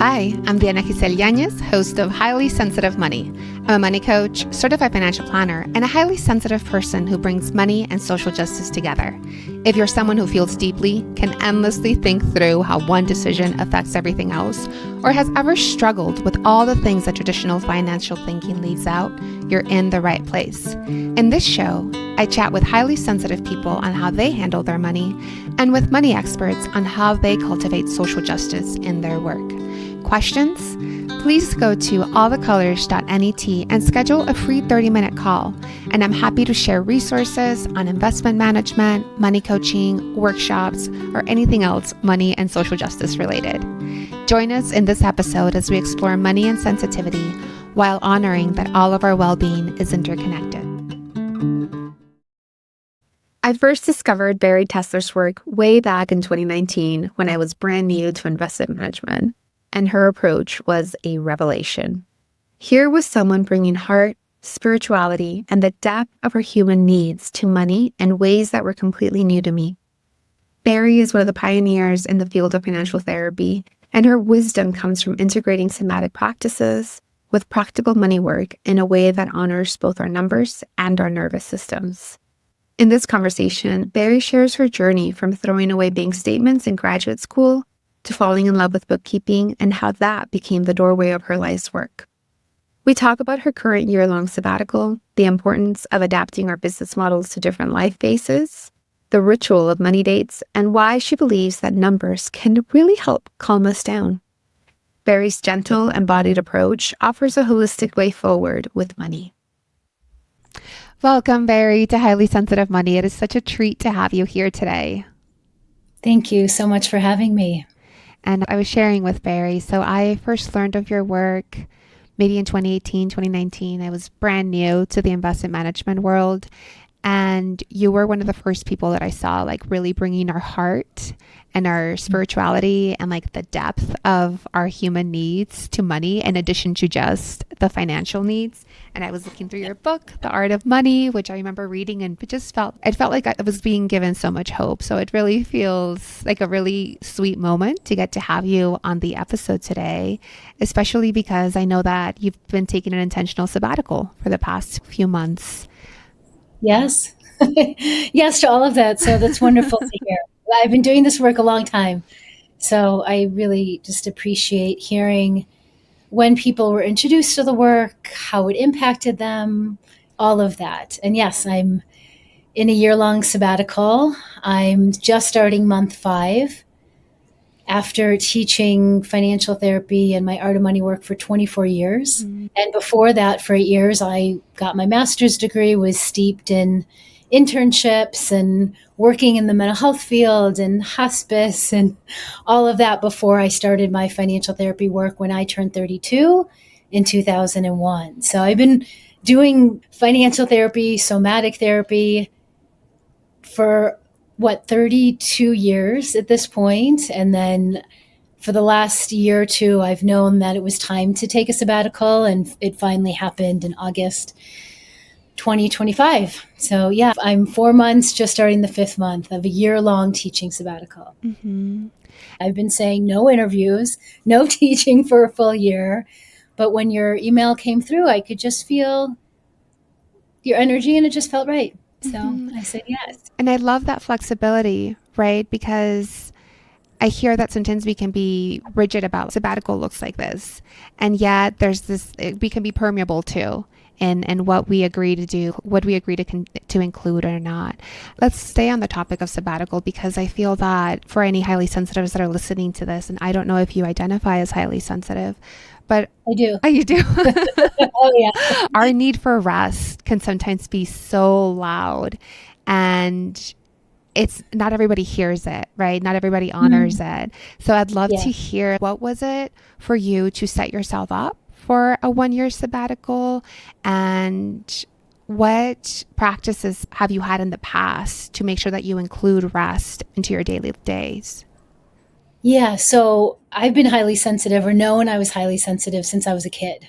Hi, I'm Diana Giselle Yanez, host of Highly Sensitive Money. I'm a money coach, certified financial planner, and a highly sensitive person who brings money and social justice together. If you're someone who feels deeply, can endlessly think through how one decision affects everything else, or has ever struggled with all the things that traditional financial thinking leaves out, you're in the right place. In this show, I chat with highly sensitive people on how they handle their money, and with money experts on how they cultivate social justice in their work. Questions? Please go to allthecolors.net and schedule a free 30-minute call. And I'm happy to share resources on investment management, money coaching, workshops, or anything else money and social justice related. Join us in this episode as we explore money and sensitivity while honoring that all of our well-being is interconnected. I first discovered Bari Tessler's work way back in 2019 when I was brand new to investment management, and her approach was a revelation. Here was someone bringing heart, spirituality, and the depth of her human needs to money in ways that were completely new to me. Bari is one of the pioneers in the field of financial therapy, and her wisdom comes from integrating somatic practices with practical money work in a way that honors both our numbers and our nervous systems. In this conversation, Bari shares her journey from throwing away bank statements in graduate school to falling in love with bookkeeping and how that became the doorway of her life's work. We talk about her current year-long sabbatical, the importance of adapting our business models to different life phases, the ritual of money dates, and why she believes that numbers can really help calm us down. Bari's gentle, embodied approach offers a holistic way forward with money. Welcome, Bari, to Highly Sensitive Money. It is such a treat to have you here today. Thank you so much for having me. And I was sharing with Bari, so I first learned of your work maybe in 2018, 2019. I was brand new to the investment management world. And you were one of the first people that I saw like really bringing our heart and our spirituality and like the depth of our human needs to money in addition to just the financial needs. And I was looking through your book, The Art of Money, which I remember reading, and it felt like I was being given so much hope. So it really feels like a really sweet moment to get to have you on the episode today, especially because I know that you've been taking an intentional sabbatical for the past few months. Yes. Yes to all of that. So that's wonderful to hear. I've been doing this work a long time. So I really just appreciate hearing when people were introduced to the work, how it impacted them, all of that. And yes, I'm in a year-long sabbatical. I'm just starting month 5 after teaching financial therapy and my art of money work for 24 years. Mm-hmm. And before that, for 8 years, I got my master's degree, was steeped in internships and working in the mental health field and hospice and all of that before I started my financial therapy work when I turned 32 in 2001. So I've been doing financial therapy, somatic therapy for 32 years at this point. And then for the last year or two, I've known that it was time to take a sabbatical, and it finally happened in August 2025. So yeah, I'm 4 months, just starting the 5th month of a year-long teaching sabbatical. Mm-hmm. I've been saying no interviews, no teaching for a full year. But when your email came through, I could just feel your energy and it just felt right. So I said yes. And I love that flexibility, right? Because I hear that sometimes we can be rigid about sabbatical looks like this. And yet there's this, we can be permeable too in what we agree to do, what we agree to include or not. Let's stay on the topic of sabbatical, because I feel that for any highly sensitives that are listening to this, and I don't know if you identify as highly sensitive, but I do. Oh, you do? Oh, yeah. Our need for rest can sometimes be so loud, and it's not everybody hears it, right? Not everybody honors it. So I'd love to hear, what was it for you to set yourself up for a 1-year sabbatical, and what practices have you had in the past to make sure that you include rest into your daily days? Yeah, so I've been highly sensitive, or known I was highly sensitive, since I was a kid.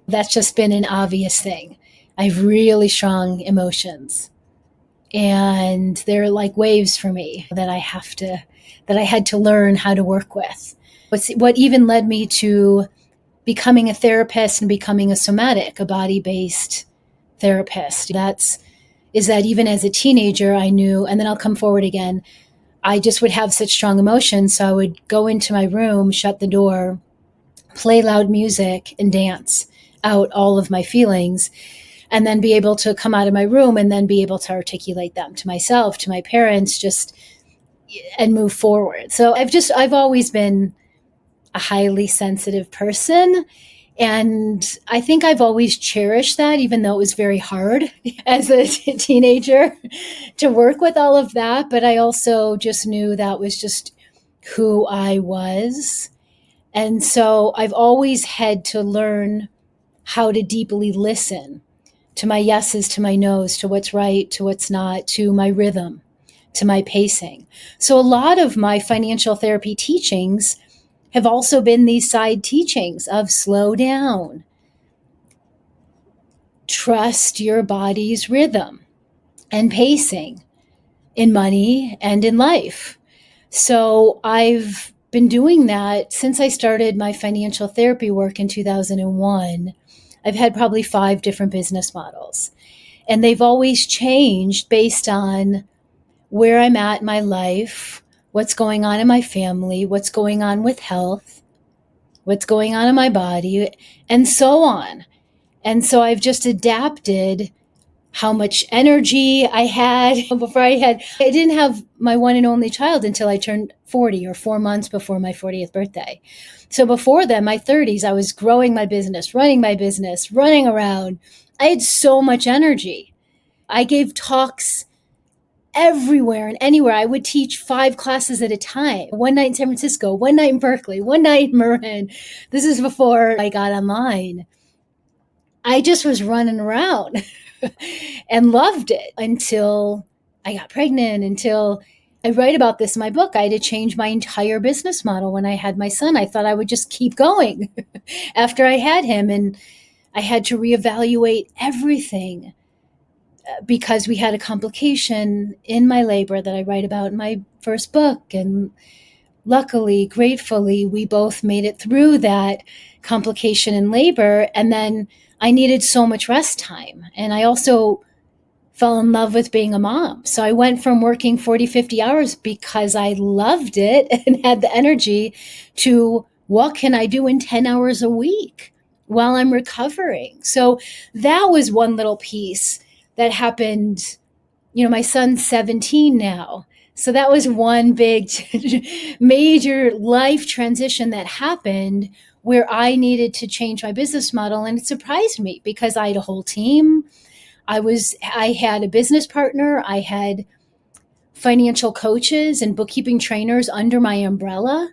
That's just been an obvious thing. I have really strong emotions. And they're like waves for me that I had to learn how to work with. What even led me to becoming a therapist and becoming a body-based therapist. Is that even as a teenager, I knew, and then I'll come forward again, I just would have such strong emotions. So I would go into my room, shut the door, play loud music, and dance out all of my feelings, and then be able to come out of my room and then be able to articulate them to myself, to my parents, just and move forward. So I've always been a highly sensitive person. And I think I've always cherished that, even though it was very hard as a teenager to work with all of that. But I also just knew that was just who I was. And so I've always had to learn how to deeply listen to my yeses, to my nos, to what's right, to what's not, to my rhythm, to my pacing. So a lot of my financial therapy teachings have also been these side teachings of slow down, trust your body's rhythm and pacing in money and in life. So I've been doing that since I started my financial therapy work in 2001. I've had probably 5 different business models, and they've always changed based on where I'm at in my life, what's going on in my family, what's going on with health, what's going on in my body, and so on. And so I've just adapted how much energy I had I didn't have my one and only child until I turned 40, or 4 months before my 40th birthday. So before then, my 30s, I was growing my business, running my business, running around. I had so much energy. I gave talks everywhere and anywhere. I would teach 5 classes at a time. One night in San Francisco, one night in Berkeley, one night in Marin. This is before I got online. I just was running around and loved it until I got pregnant, until I write about this in my book. I had to change my entire business model when I had my son. I thought I would just keep going after I had him. And I had to reevaluate everything because we had a complication in my labor that I write about in my first book. And luckily, gratefully, we both made it through that complication in labor. And then I needed so much rest time. And I also fell in love with being a mom. So I went from working 40, 50 hours because I loved it and had the energy to what can I do in 10 hours a week while I'm recovering? So that was one little piece that happened. My son's 17 now. So that was one big major life transition that happened where I needed to change my business model. And it surprised me because I had a whole team. I had a business partner. I had financial coaches and bookkeeping trainers under my umbrella.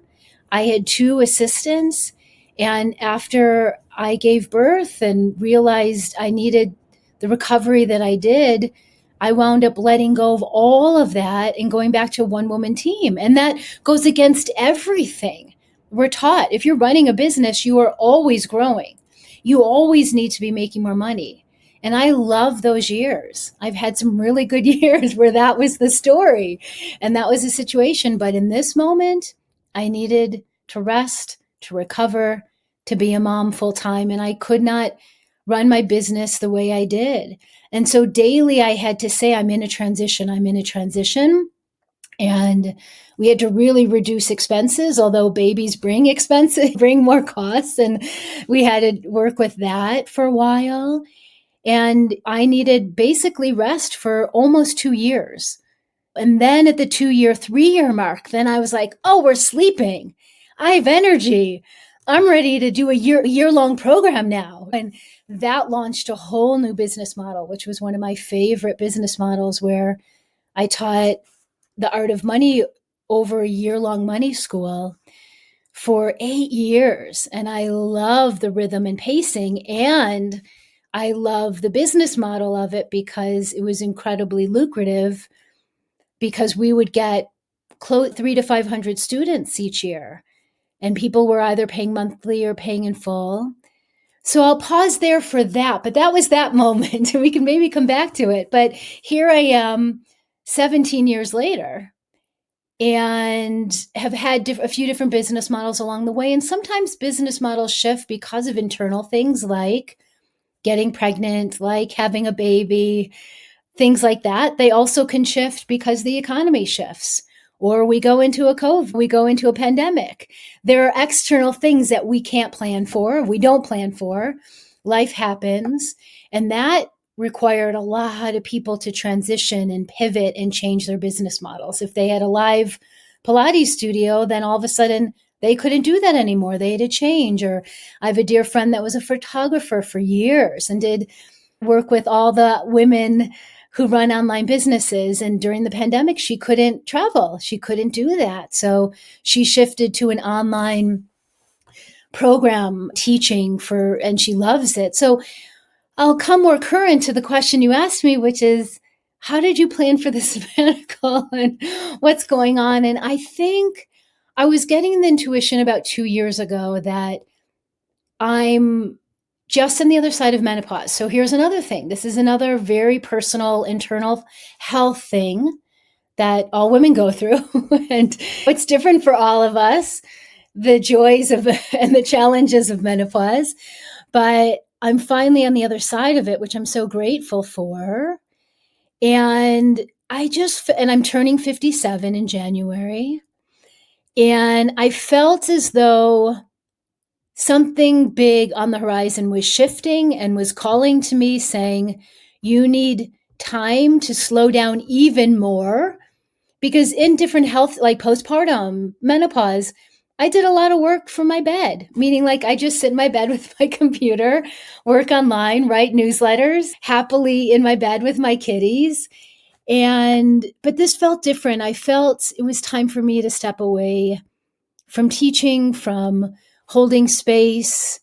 I had 2 assistants. And after I gave birth and realized I needed the recovery that I did, I wound up letting go of all of that and going back to a one-woman team. And that goes against everything we're taught. If you're running a business, you are always growing. You always need to be making more money. And I love those years. I've had some really good years where that was the story and that was the situation. But in this moment, I needed to rest, to recover, to be a mom full time. And I could not run my business the way I did. And so daily I had to say, I'm in a transition. I'm in a transition. And we had to really reduce expenses, although babies bring expenses, bring more costs. And we had to work with that for a while. And I needed basically rest for almost 2 years. And then at the 2-year, 3-year mark, then I was like, oh, we're sleeping. I have energy. I'm ready to do a year-long program now. And that launched a whole new business model, which was one of my favorite business models, where I taught the art of money over a year-long money school for 8 years. And I love the rhythm and pacing. And I love the business model of it because it was incredibly lucrative, because we would get 300 to 500 students each year, and people were either paying monthly or paying in full. So I'll pause there for that. But that was that moment. We can maybe come back to it. But here I am 17 years later and have had a few different business models along the way. And sometimes business models shift because of internal things like getting pregnant, like having a baby, things like that. They also can shift because the economy shifts, or we go into a COVID, we go into a pandemic. There are external things that we can't plan for, we don't plan for. Life happens. And that required a lot of people to transition and pivot and change their business models. If they had a live Pilates studio, then all of a sudden they couldn't do that anymore. They had to change. Or I have a dear friend that was a photographer for years and did work with all the women who run online businesses. And during the pandemic, she couldn't travel. She couldn't do that. So she shifted to an online program teaching and she loves it. So I'll come more current to the question you asked me, which is, how did you plan for the sabbatical and what's going on? And I think I was getting the intuition about 2 years ago that I'm just on the other side of menopause. So here's another thing. This is another very personal internal health thing that all women go through. And it's different for all of us, the joys of and the challenges of menopause. But I'm finally on the other side of it, which I'm so grateful for. And I'm turning 57 in January. And I felt as though something big on the horizon was shifting and was calling to me saying, you need time to slow down even more. Because in different health, like postpartum, menopause, I did a lot of work from my bed, meaning like I just sit in my bed with my computer, work online, write newsletters, happily in my bed with my kitties. But this felt different. I felt it was time for me to step away from teaching, from holding space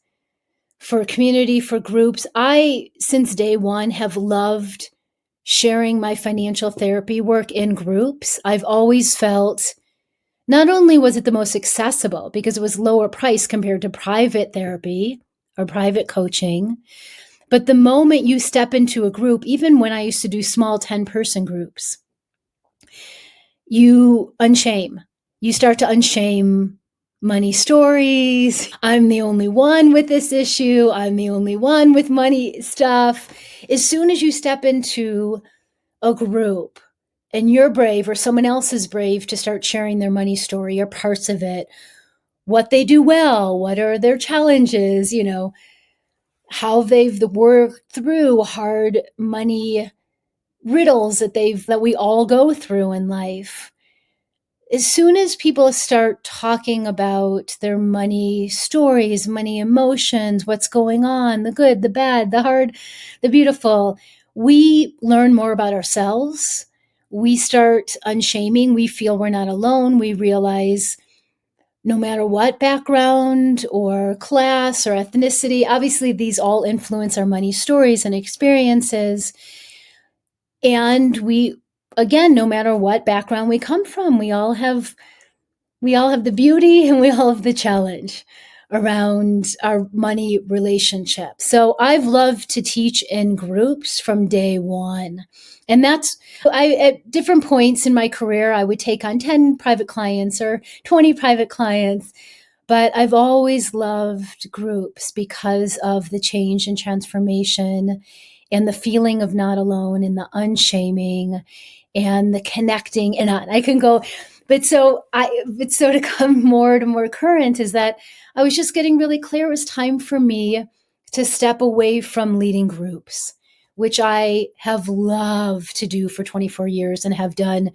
for community, for groups. I, since day one, have loved sharing my financial therapy work in groups. I've always felt not only was it the most accessible because it was lower price compared to private therapy or private coaching, but the moment you step into a group, even when I used to do small 10-person groups, you unshame. You start to unshame money stories. I'm the only one with this issue. I'm the only one with money stuff. As soon as you step into a group and you're brave or someone else is brave to start sharing their money story or parts of it, what they do well, what are their challenges, how they've worked through hard money riddles that we all go through in life. As soon as people start talking about their money stories, money emotions, what's going on, the good, the bad, the hard, the beautiful, we learn more about ourselves. We start unshaming. We feel we're not alone. We realize no matter what background or class or ethnicity, obviously these all influence our money stories and experiences. And again, no matter what background we come from, we all have the beauty and we all have the challenge around our money relationship. So I've loved to teach in groups from day one. And at different points in my career, I would take on 10 private clients or 20 private clients. But I've always loved groups because of the change and transformation and the feeling of not alone and the unshaming and the connecting. And I can go, but so to come more to more current is that I was just getting really clear it was time for me to step away from leading groups, which I have loved to do for 24 years and have done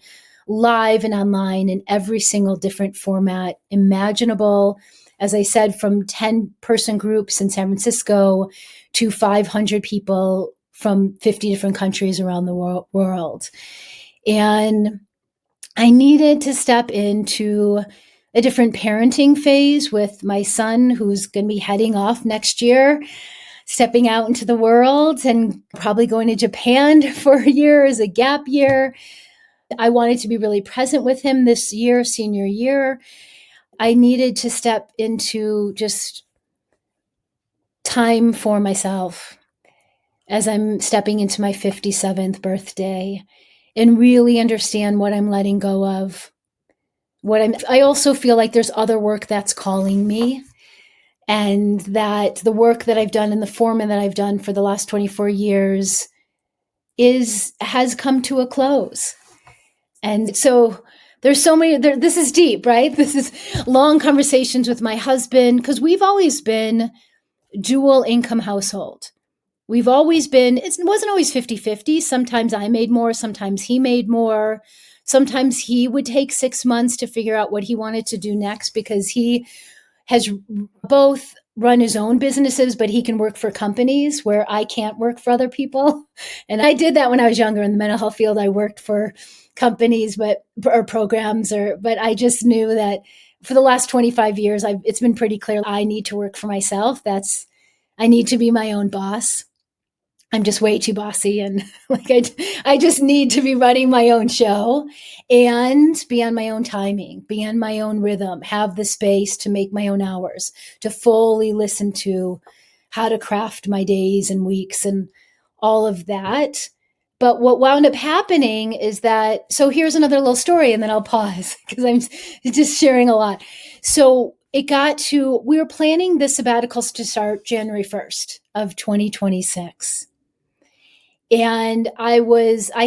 live and online in every single different format imaginable. As I said, from 10-person groups in San Francisco to 500 people from 50 different countries around the world. And I needed to step into a different parenting phase with my son, who's going to be heading off next year, stepping out into the world and probably going to Japan for a year as a gap year. I wanted to be really present with him this year, senior year. I needed to step into just time for myself as I'm stepping into my 57th birthday. and really understand what I'm letting go of. I also feel like there's other work that's calling me, and that the work that I've done in the foreman that I've done for the last 24 years has come to a close. And so there's so many this is deep, right? This is long conversations with my husband, because we've always been dual income household. We've always been, it wasn't always 50-50. Sometimes I made more, sometimes he made more. Sometimes he would take 6 months to figure out what he wanted to do next, because he has both run his own businesses, but he can work for companies where I can't work for other people. And I did that when I was younger in the mental health field. I worked for companies, or programs, but I just knew that for the last 25 years, it's been pretty clear I need to work for myself. I need to be my own boss. I'm just way too bossy, and like I just need to be running my own show and be on my own timing, be on my own rhythm, have the space to make my own hours, to fully listen to how to craft my days and weeks and all of that. But what wound up happening is that, so here's another little story, and then I'll pause because I'm just sharing a lot. So it got to, we were planning the sabbaticals to start January 1st of 2026. And I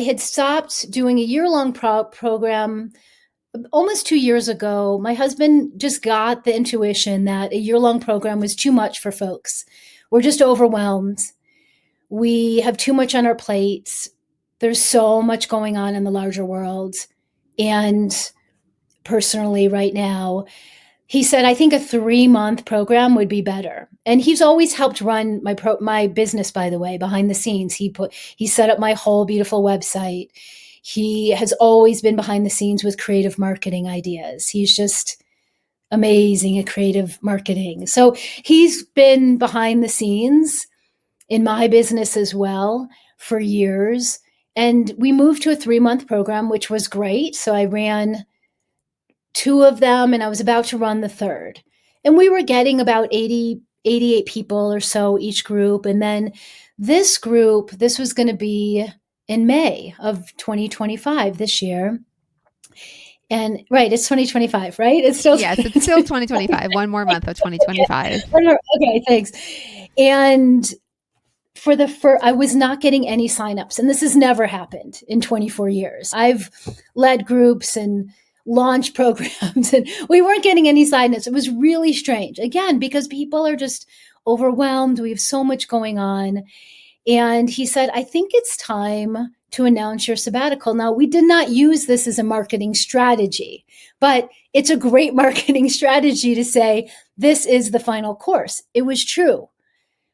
had stopped doing a year-long program almost 2 years ago. My husband just got the intuition that a year-long program was too much for folks. We're just overwhelmed. We have too much on our plates. There's so much going on in the larger world. And personally, right now, he said, I think a 3-month program would be better. And he's always helped run my business, by the way, behind the scenes. He set up my whole beautiful website. He has always been behind the scenes with creative marketing ideas. He's just amazing at creative marketing. So he's been behind the scenes in my business as well for years. And we moved to a 3-month program, which was great. So I ran 2 of them, and I was about to run the third. And we were getting about 88 people or so each group. And then this was going to be in May of 2025 this year. And right, it's 2025, right? It's still Yes, it's still 2025. One more month of 2025. Okay, thanks. And I was not getting any signups, and this has never happened in 24 years. I've led groups and launched programs, and we weren't getting any signups. It was really strange. Again, because people are just overwhelmed. We have so much going on. And he said, I think it's time to announce your sabbatical. Now, we did not use this as a marketing strategy, but it's a great marketing strategy to say, this is the final course. It was true.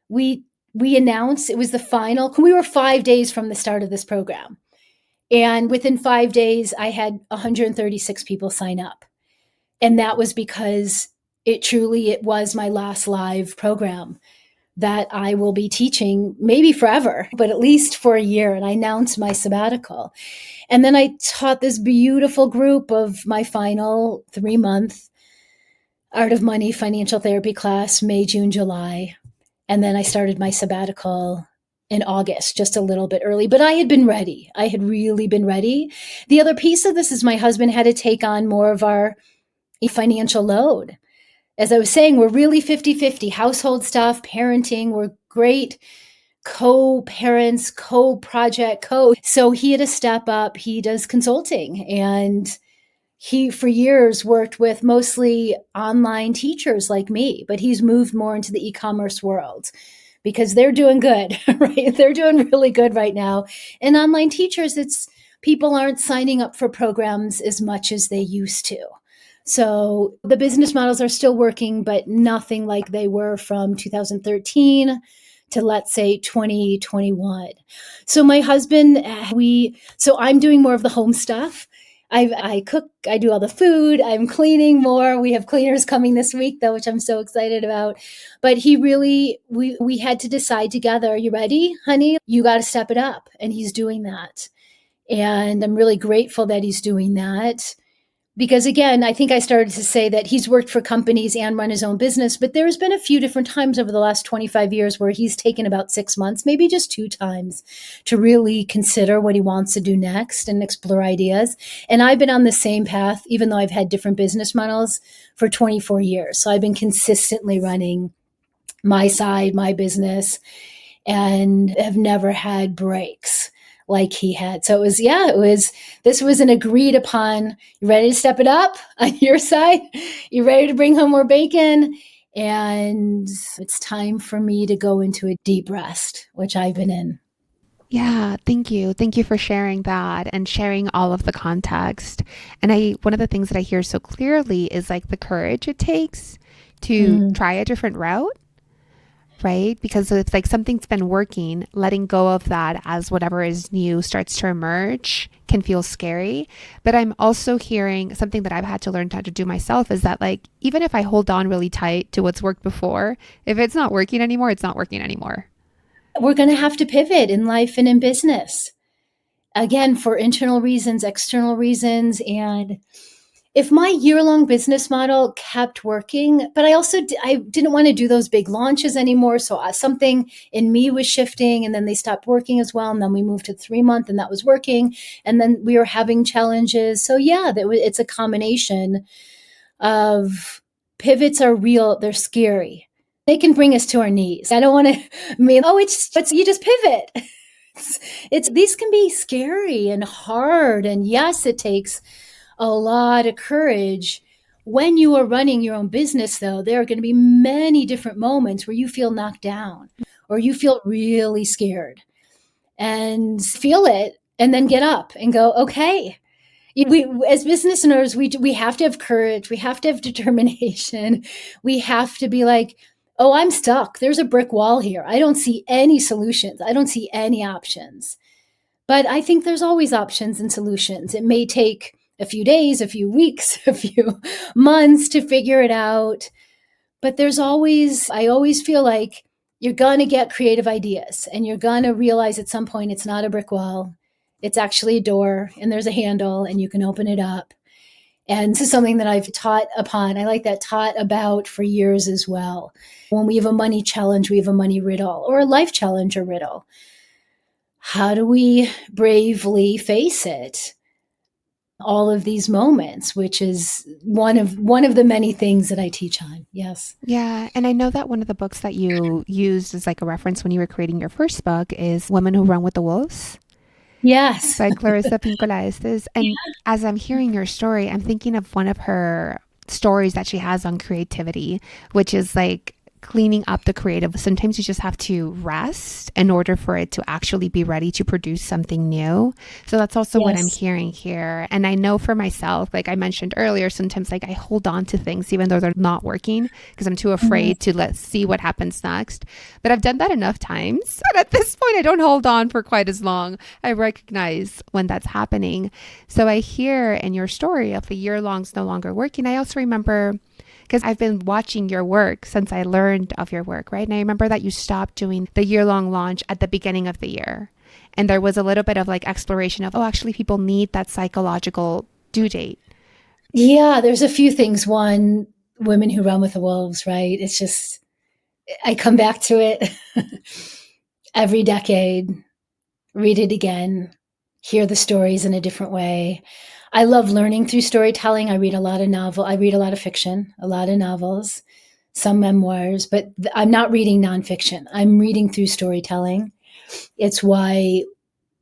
We announced it was the final. We were 5 days from the start of this program. And within 5 days, I had 136 people sign up. And that was because it was my last live program that I will be teaching maybe forever, but at least for a year. And I announced my sabbatical. And then I taught this beautiful group of my final 3-month Art of Money financial therapy class, May, June, July. And then I started my sabbatical in August, just a little bit early, but I had been ready. I had really been ready. The other piece of this is my husband had to take on more of our financial load. As I was saying, we're really 50-50, household stuff, parenting. We're great co-parents, co-project, So he had to step up. He does consulting, and he, for years, worked with mostly online teachers like me, but he's moved more into the e-commerce world because they're doing good, right? They're doing really good right now. And online teachers, people aren't signing up for programs as much as they used to. So the business models are still working, but nothing like they were from 2013 to, let's say, 2021. So my husband, so I'm doing more of the home stuff. I cook, I do all the food, I'm cleaning more. We have cleaners coming this week, though, which I'm so excited about. But we had to decide together, are you ready, honey? You got to step it up. And he's doing that. And I'm really grateful that he's doing that. Because again, I think I started to say that he's worked for companies and run his own business, but there's been a few different times over the last 25 years where he's taken about 6 months, maybe just two times, to really consider what he wants to do next and explore ideas. And I've been on the same path, even though I've had different business models for 24 years. So I've been consistently running my side, my business, and have never had breaks like he had. So this was an agreed upon, you ready to step it up on your side? You ready to bring home more bacon? And it's time for me to go into a deep rest, which I've been in. Yeah, thank you. Thank you for sharing that and sharing all of the context. And one of the things that I hear so clearly is like the courage it takes to Mm. try a different route, right? Because it's like something's been working, letting go of that as whatever is new starts to emerge can feel scary. But I'm also hearing something that I've had to learn how to do myself is that, like, even if I hold on really tight to what's worked before, if it's not working anymore, it's not working anymore. We're going to have to pivot in life and in business. Again, for internal reasons, external reasons. And if my year-long business model kept working, but I didn't want to do those big launches anymore, so something in me was shifting, and then they stopped working as well, and then we moved to 3 month, and that was working, and then we were having challenges. So yeah, it's a combination of pivots are real, they're scary. They can bring us to our knees. I don't want to mean, oh, it's you just pivot. It's these can be scary and hard, and yes, it takes a lot of courage. When you are running your own business, though, there are going to be many different moments where you feel knocked down or you feel really scared, and feel it and then get up and go, okay. We, as business owners, we have to have courage. We have to have determination. We have to be like, oh, I'm stuck. There's a brick wall here. I don't see any solutions. I don't see any options. But I think there's always options and solutions. It may take a few days, a few weeks, a few months to figure it out. But I always feel like you're going to get creative ideas, and you're going to realize at some point it's not a brick wall. It's actually a door, and there's a handle, and you can open it up. And this is something that I've taught upon. I like that taught about for years as well. When we have a money challenge, we have a money riddle, or a life challenge or riddle. How do we bravely face it? All of these moments, which is one of the many things that I teach on. Yes. Yeah, and I know that one of the books that you used as like a reference when you were creating your first book is Women Who Run with the Wolves Yes. by Clarissa Pinkola Estes. And as I'm hearing your story, I'm thinking of one of her stories that she has on creativity, which is like cleaning up the creative. Sometimes you just have to rest in order for it to actually be ready to produce something new. So that's also what I'm Yes. hearing here. And I know for myself, like I mentioned earlier, sometimes like I hold on to things even though they're not working because I'm too Mhm. afraid to let's see what happens next. But I've done that enough times. But at this point, I don't hold on for quite as long. I recognize when that's happening. So I hear in your story of the year long's no longer working. I also remember because I've been watching your work since I learned of your work, right? And I remember that you stopped doing the year-long launch at the beginning of the year. And there was a little bit of like exploration of, oh, actually, people need that psychological due date. Yeah, there's a few things. One, women who run with the wolves, right? It's just I come back to it every decade, read it again, hear the stories in a different way. I love learning through storytelling. I read a lot of fiction, a lot of novels, some memoirs, but I'm not reading nonfiction. I'm reading through storytelling. It's why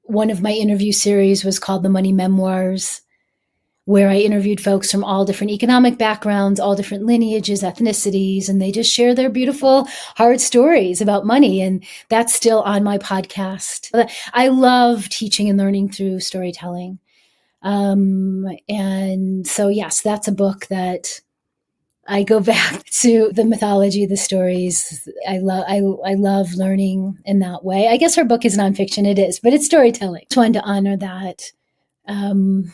one of my interview series was called The Money Memoirs, where I interviewed folks from all different economic backgrounds, all different lineages, ethnicities, and they just share their beautiful, hard stories about money. And that's still on my podcast. I love teaching and learning through storytelling. And so, yes, that's a book that I go back to the mythology, the stories. I love learning in that way. I guess her book is nonfiction. It is, but it's storytelling. Just wanted to honor that. Um,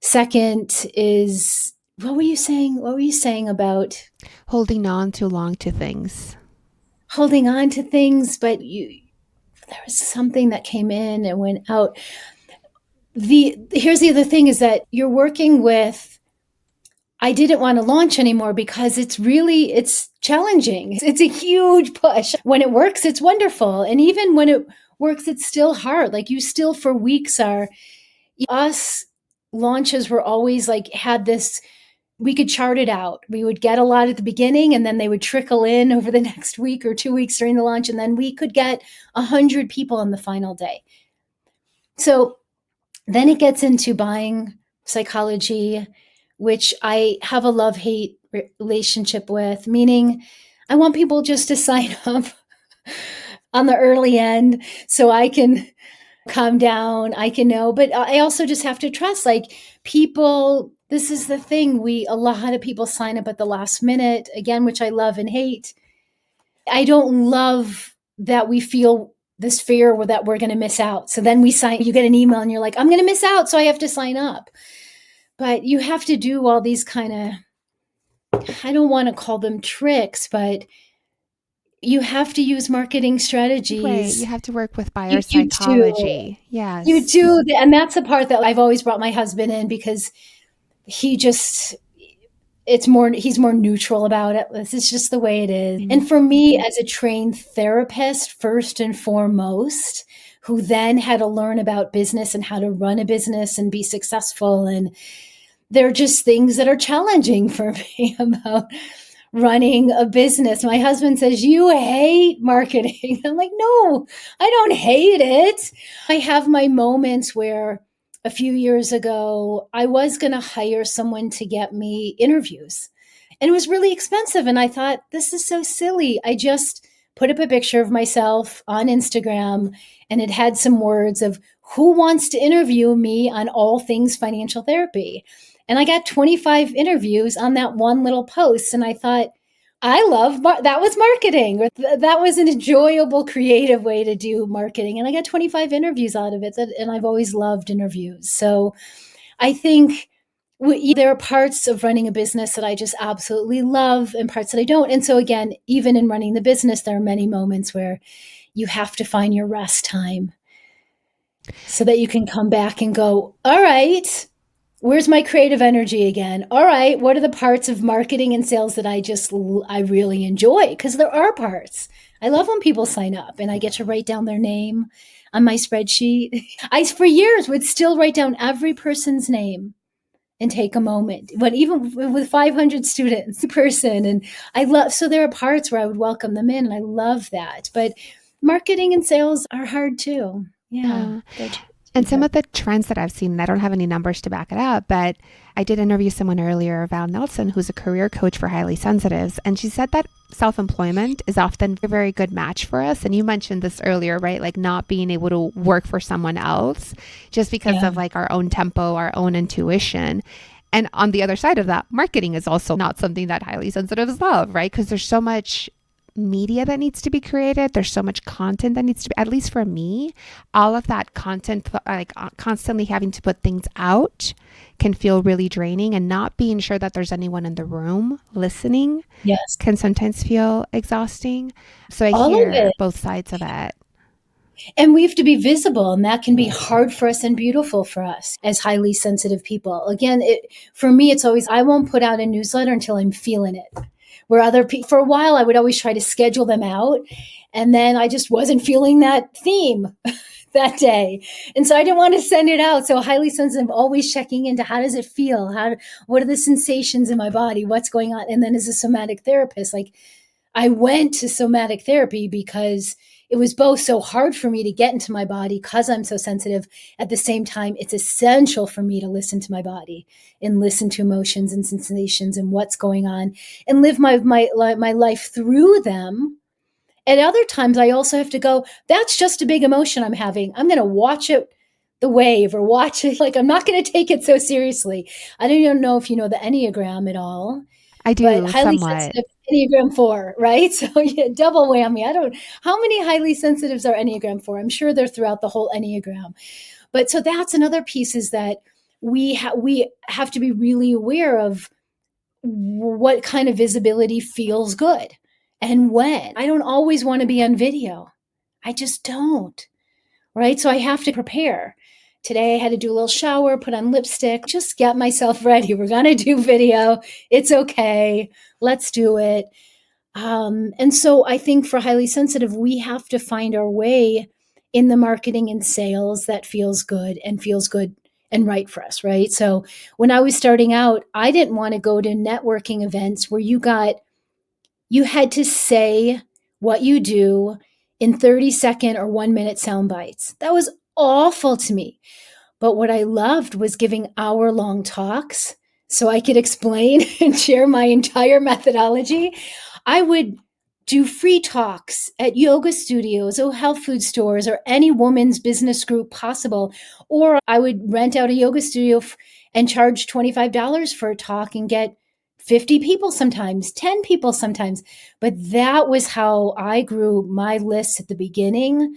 Second is what were you saying? What were you saying about Holding on too long to things. holding on to things? But you, there was something that came in and went out. Here's the other thing is that you're working with, I didn't want to launch anymore because it's challenging. It's a huge push. When it works, it's wonderful. And even when it works, it's still hard. Like you still for weeks are, us launches were always like, had this, we could chart it out. We would get a lot at the beginning and then they would trickle in over the next week or 2 weeks during the launch. And then we could get 100 people on the final day. So then it gets into buying psychology, which I have a love-hate relationship with, meaning I want people just to sign up on the early end so I can calm down, I can know, but I also just have to trust like people, this is the thing, a lot of people sign up at the last minute, again, which I love and hate. I don't love that we feel this fear that we're going to miss out. So then you get an email and you're like, I'm going to miss out, so I have to sign up. But you have to do all these kind of, I don't want to call them tricks, but you have to use marketing strategies. Right. You have to work with buyer psychology. Yes. You do. And that's the part that I've always brought my husband in because he's more neutral about it. It's just the way it is. And for me, as a trained therapist, first and foremost, who then had to learn about business and how to run a business and be successful. And there are just things that are challenging for me about running a business. My husband says, you hate marketing. I'm like, no, I don't hate it. I have my moments where a few years ago, I was going to hire someone to get me interviews. And it was really expensive. And I thought, this is so silly. I just put up a picture of myself on Instagram and it had some words of who wants to interview me on all things financial therapy. And I got 25 interviews on that one little post. And I thought, that was marketing. That was an enjoyable, creative way to do marketing. And I got 25 interviews out of it. And I've always loved interviews. So I think there are parts of running a business that I just absolutely love and parts that I don't. And so again, even in running the business, there are many moments where you have to find your rest time so that you can come back and go, all right, where's my creative energy again? All right, what are the parts of marketing and sales that I really enjoy? Because there are parts. I love when people sign up and I get to write down their name on my spreadsheet. I, for years, would still write down every person's name and take a moment. But even with 500 students, person, and so there are parts where I would welcome them in, and I love that. But marketing and sales are hard too. Yeah. And some of the trends that I've seen, and I don't have any numbers to back it up, but I did interview someone earlier, Val Nelson, who's a career coach for highly sensitives. And she said that self-employment is often a very good match for us. And you mentioned this earlier, right? Like not being able to work for someone else just because of like our own tempo, our own intuition. And on the other side of that, marketing is also not something that highly sensitives love, right? Because there's so much media that needs to be created. There's so much content that needs to be, at least for me, all of that content, like constantly having to put things out can feel really draining, and not being sure that there's anyone in the room listening can sometimes feel exhausting. So I hear both sides of it. And we have to be visible, and that can be hard for us and beautiful for us as highly sensitive people. Again, for me, it's always, I won't put out a newsletter until I'm feeling it. Where other people, for a while, I would always try to schedule them out. And then I just wasn't feeling that theme that day. And so I didn't want to send it out. So highly sensitive, always checking into how does it feel? What are the sensations in my body? What's going on? And then as a somatic therapist, like I went to somatic therapy because it was both so hard for me to get into my body because I'm so sensitive. At the same time, it's essential for me to listen to my body and listen to emotions and sensations and what's going on and live my life through them. At other times, I also have to go, that's just a big emotion I'm having. I'm going to watch it, the wave, or watch it. Like, I'm not going to take it so seriously. I don't even know if you know the Enneagram at all. I do, but highly somewhat. sensitive, Enneagram 4, right? So double whammy. How many highly sensitives are Enneagram 4? I'm sure they're throughout the whole Enneagram. But so that's another piece, is that we have to be really aware of what kind of visibility feels good and when. I don't always want to be on video. I just don't, right? So I have to prepare. Today I had to do a little shower, put on lipstick, just get myself ready. We're going to do video. It's okay. Let's do it. And so I think for highly sensitive, we have to find our way in the marketing and sales that feels good and right for us, right? So when I was starting out, I didn't want to go to networking events where you had to say what you do in 30-second or 1-minute sound bites. That was awful to me. But what I loved was giving hour-long talks so I could explain and share my entire methodology. I would do free talks at yoga studios or health food stores or any woman's business group possible. Or I would rent out a yoga studio and charge $25 for a talk and get 50 people sometimes, 10 people sometimes. But that was how I grew my lists at the beginning.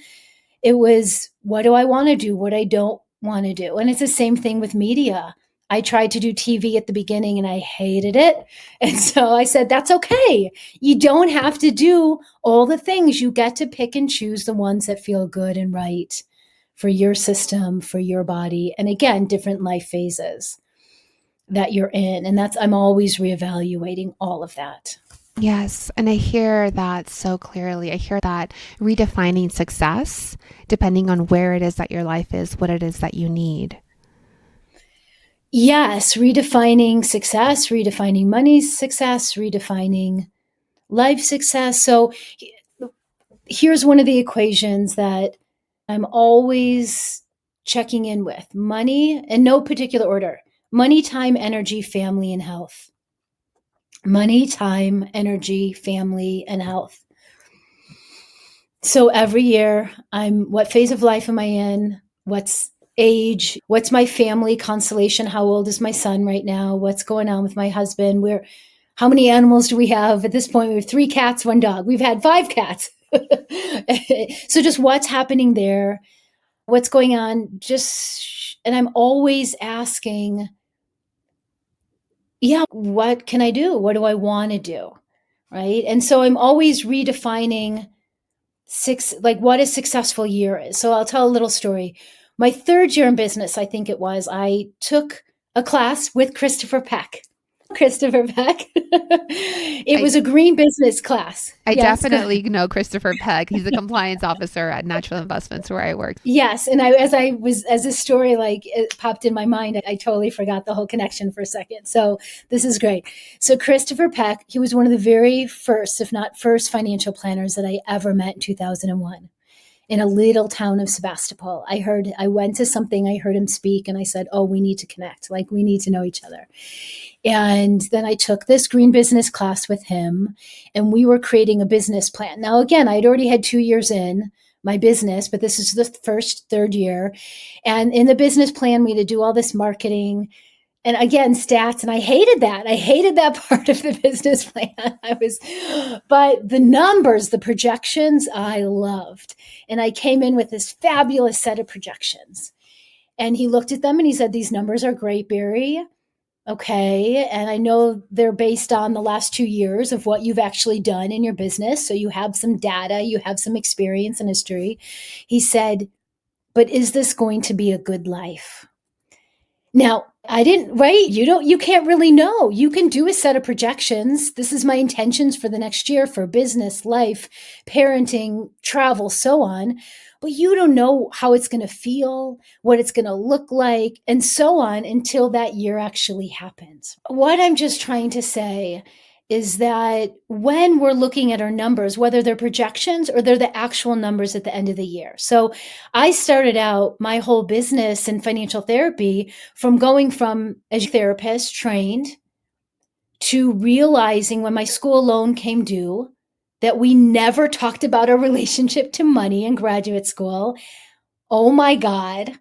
It was, what do I want to do? What I don't want to do. And it's the same thing with media. I tried to do TV at the beginning and I hated it. And so I said, that's okay. You don't have to do all the things. You get to pick and choose the ones that feel good and right for your system, for your body. And again, different life phases that you're in. And I'm always reevaluating all of that. Yes, and I hear that so clearly. I hear that redefining success, depending on where it is that your life is, what it is that you need. Yes, redefining success, redefining money success, redefining life success. So here's one of the equations that I'm always checking in with: money, in no particular order: money, time, energy, family, and health. Money, time, energy, family, and health. So every year, what phase of life am I in? What's age? What's my family constellation? How old is my son right now? What's going on with my husband? How many animals do we have? At this point, we have 3 cats, 1 dog. We've had 5 cats. So just what's happening there? What's going on? And I'm always asking, yeah, what can I do? What do I want to do? Right. And so I'm always redefining what a successful year is. So I'll tell a little story. My 3rd year in business, I think it was, I took a class with Christopher Peck. Christopher Peck. It was a green business class. I Yes, go definitely ahead. know Christopher Peck. He's the compliance officer at Natural Investments where I work. Yes, and as this story it popped in my mind, I totally forgot the whole connection for a second. So this is great. So Christopher Peck, he was one of the very first, if not first, financial planners that I ever met in 2001 in a little town of Sebastopol. I went to something, I heard him speak, and I said, oh, we need to connect. Like, we need to know each other. And then I took this green business class with him, and we were creating a business plan. Now, again, I'd already had 2 years in my business, but this is the first, 3rd year. And in the business plan, we had to do all this marketing and again, stats. And I hated that. I hated that part of the business plan. But the numbers, the projections, I loved. And I came in with this fabulous set of projections. And he looked at them and he said, these numbers are great, Bari. Okay. And I know they're based on the last 2 years of what you've actually done in your business. So you have some data, you have some experience and history. He said, but is this going to be a good life? Now, I didn't, right? You can't really know. You can do a set of projections. This is my intentions for the next year for business, life, parenting, travel, so on. But you don't know how it's going to feel, what it's going to look like, and so on until that year actually happens. What I'm just trying to say is that when we're looking at our numbers, whether they're projections or they're the actual numbers at the end of the year. So I started out my whole business in financial therapy from going from a therapist trained to realizing when my school loan came due that we never talked about our relationship to money in graduate school. Oh my God.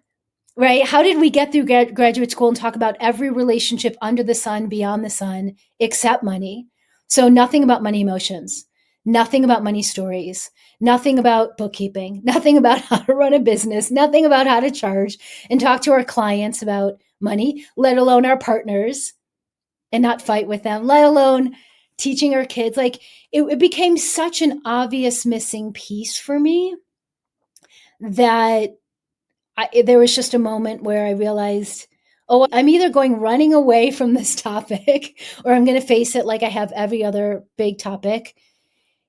Right? How did we get through graduate school and talk about every relationship under the sun, beyond the sun, except money? So nothing about money emotions, nothing about money stories, nothing about bookkeeping, nothing about how to run a business, nothing about how to charge and talk to our clients about money, let alone our partners and not fight with them, let alone teaching our kids. Like it became such an obvious missing piece for me that there was just a moment where I realized, oh, I'm either going running away from this topic or I'm going to face it like I have every other big topic.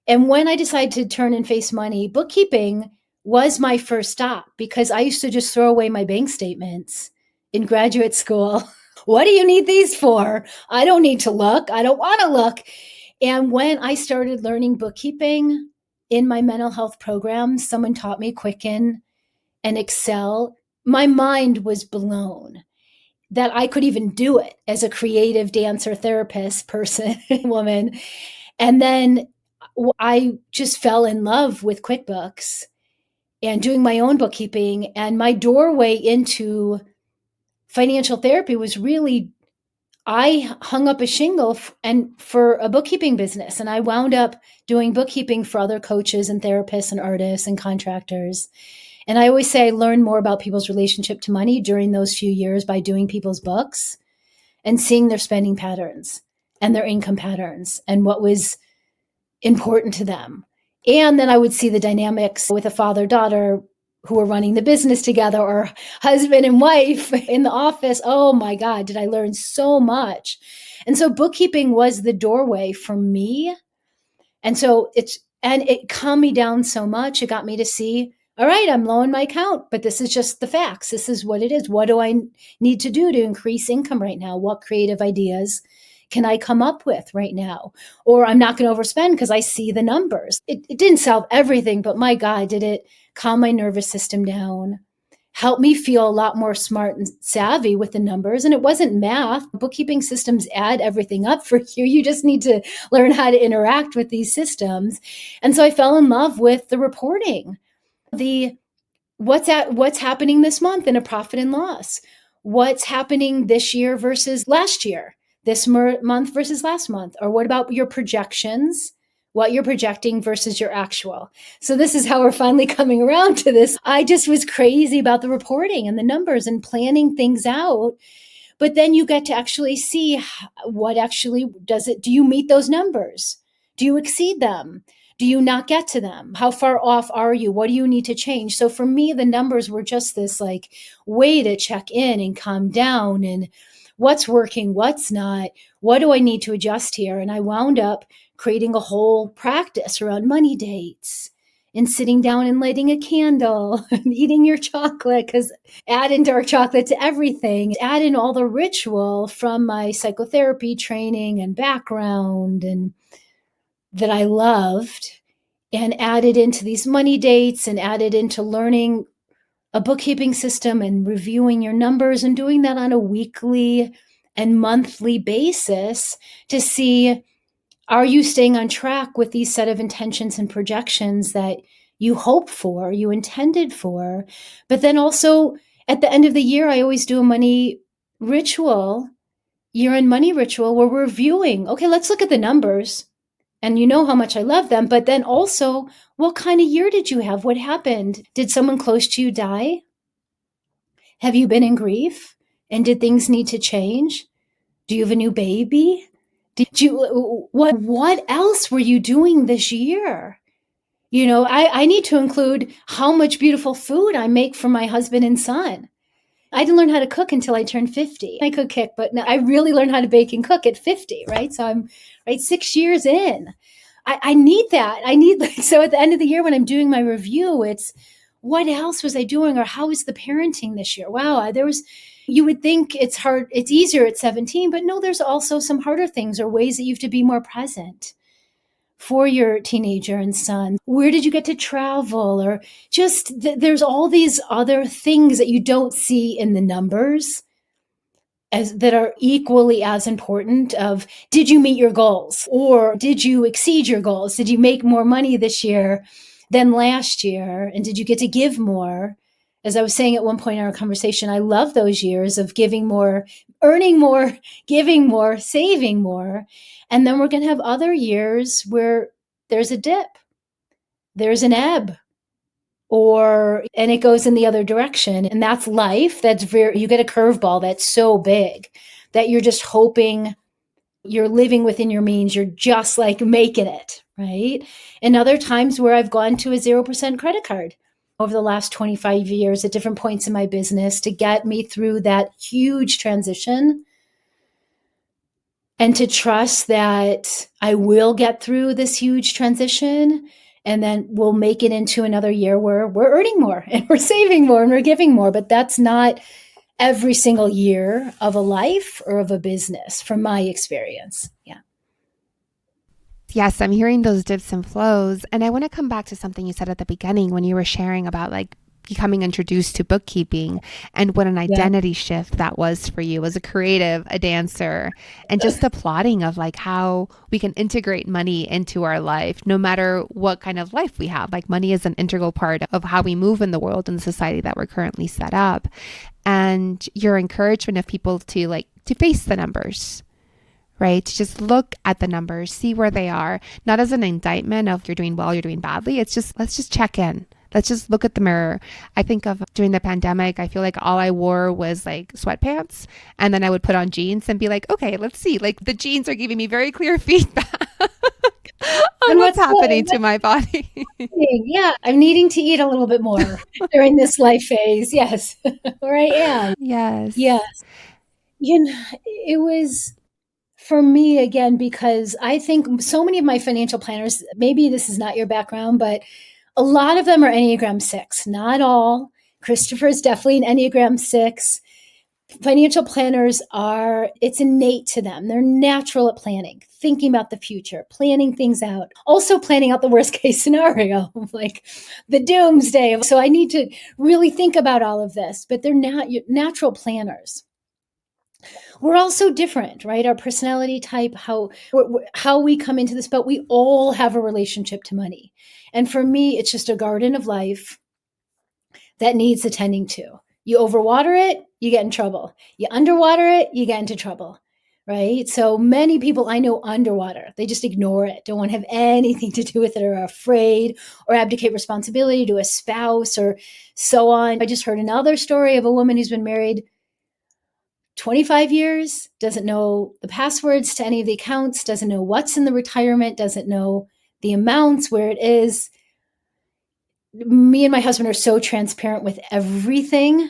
And when I decided to turn and face money, bookkeeping was my first stop because I used to just throw away my bank statements in graduate school. What do you need these for? I don't need to look. I don't want to look. And when I started learning bookkeeping in my mental health program, someone taught me Quicken and Excel. My mind was blown that I could even do it as a creative dancer, therapist, person, woman. And then I just fell in love with QuickBooks and doing my own bookkeeping. And my doorway into financial therapy was really, I hung up a shingle and for a bookkeeping business. And I wound up doing bookkeeping for other coaches and therapists and artists and contractors. And I always say I learned more about people's relationship to money during those few years by doing people's books and seeing their spending patterns and their income patterns and what was important to them. And then I would see the dynamics with a father daughter who were running the business together or husband and wife in the office. Oh my God, did I learn so much? And so bookkeeping was the doorway for me. And so it calmed me down so much. It got me to see, all right, I'm low in my account, but this is just the facts. This is what it is. What do I need to do to increase income right now? What creative ideas can I come up with right now? Or I'm not going to overspend because I see the numbers. It didn't solve everything, but my God, did it calm my nervous system down, help me feel a lot more smart and savvy with the numbers. And it wasn't math. Bookkeeping systems add everything up for you. You just need to learn how to interact with these systems. And so I fell in love with the reporting, the what's happening this month in a profit and loss, what's happening this year versus last year, this month versus last month, or what about your projections, what you're projecting versus your actual. So this is how we're finally coming around to this. I just was crazy about the reporting and the numbers and planning things out. But then you get to actually see what actually does it. Do you meet those numbers? Do you exceed them? Do you not get to them? How far off are you? What do you need to change? So for me, the numbers were just this like way to check in and calm down and what's working, what's not, what do I need to adjust here? And I wound up creating a whole practice around money dates and sitting down and lighting a candle and eating your chocolate, because add in dark chocolate to everything, add in all the ritual from my psychotherapy training and background and that I loved, and added into these money dates and added into learning a bookkeeping system and reviewing your numbers and doing that on a weekly and monthly basis to see, are you staying on track with these set of intentions and projections that you hope for, you intended for? But then also at the end of the year, I always do a money ritual, year-end money ritual, where we're reviewing, okay, let's look at the numbers. And you know how much I love them, but then also, what kind of year did you have? What happened? Did someone close to you die? Have you been in grief? And did things need to change? Do you have a new baby? Did you, what else were you doing this year? You know, I need to include how much beautiful food I make for my husband and son. I didn't learn how to cook until I turned 50. I could cook, but I really learned how to bake and cook at 50, right? So I'm right 6 years in. I need that. I need, like, so at the end of the year when I'm doing my review, it's what else was I doing or how was the parenting this year? Wow, there was, you would think it's hard, it's easier at 17, but no, there's also some harder things or ways that you have to be more present for your teenager and son. Where did you get to travel? Or just there's all these other things that you don't see in the numbers as that are equally as important of, did you meet your goals or did you exceed your goals? Did you make more money this year than last year? And did you get to give more? As I was saying at one point in our conversation, I love those years of giving more, earning more, giving more, saving more. And then we're going to have other years where there's a dip, there's an ebb, and it goes in the other direction. And that's life. You get a curveball that's so big that you're just hoping you're living within your means. You're just like making it, right? And other times where I've gone to a 0% credit card over the last 25 years at different points in my business to get me through that huge transition, and to trust that I will get through this huge transition, and then we'll make it into another year where we're earning more and we're saving more and we're giving more. But that's not every single year of a life or of a business from my experience. Yeah. Yes, I'm hearing those dips and flows. And I want to come back to something you said at the beginning when you were sharing about like becoming introduced to bookkeeping and what an Yeah. identity shift that was for you as a creative, a dancer, and just the plotting of like how we can integrate money into our life, no matter what kind of life we have. Like money is an integral part of how we move in the world and the society that we're currently set up. And your encouragement of people to like to face the numbers, right? Just look at the numbers, see where they are, not as an indictment of you're doing well, you're doing badly. It's just, let's just check in. Let's just look at the mirror. I think of during the pandemic, I feel like all I wore was like sweatpants. And then I would put on jeans and be like, okay, let's see. Like the jeans are giving me very clear feedback on And what's happening to my body. yeah, I'm needing to eat a little bit more during this life phase. Yes, where I am. Yes. Yes. It was for me again, because I think so many of my financial planners, maybe this is not your background, but a lot of them are Enneagram 6. Not all. Christopher is definitely an Enneagram 6. Financial planners it's innate to them. They're natural at planning, thinking about the future, planning things out, also planning out the worst case scenario, like the doomsday. So I need to really think about all of this, but they're not natural planners. We're all so different, right? Our personality type, how we come into this, but we all have a relationship to money. And for me, it's just a garden of life that needs attending to. You overwater it, you get in trouble. You underwater it, you get into trouble, right? So many people I know underwater, they just ignore it, don't want to have anything to do with it, or are afraid, or abdicate responsibility to a spouse, or so on. I just heard another story of a woman who's been married 25 years, doesn't know the passwords to any of the accounts, doesn't know what's in the retirement, doesn't know the amounts, where it is. Me and my husband are so transparent with everything.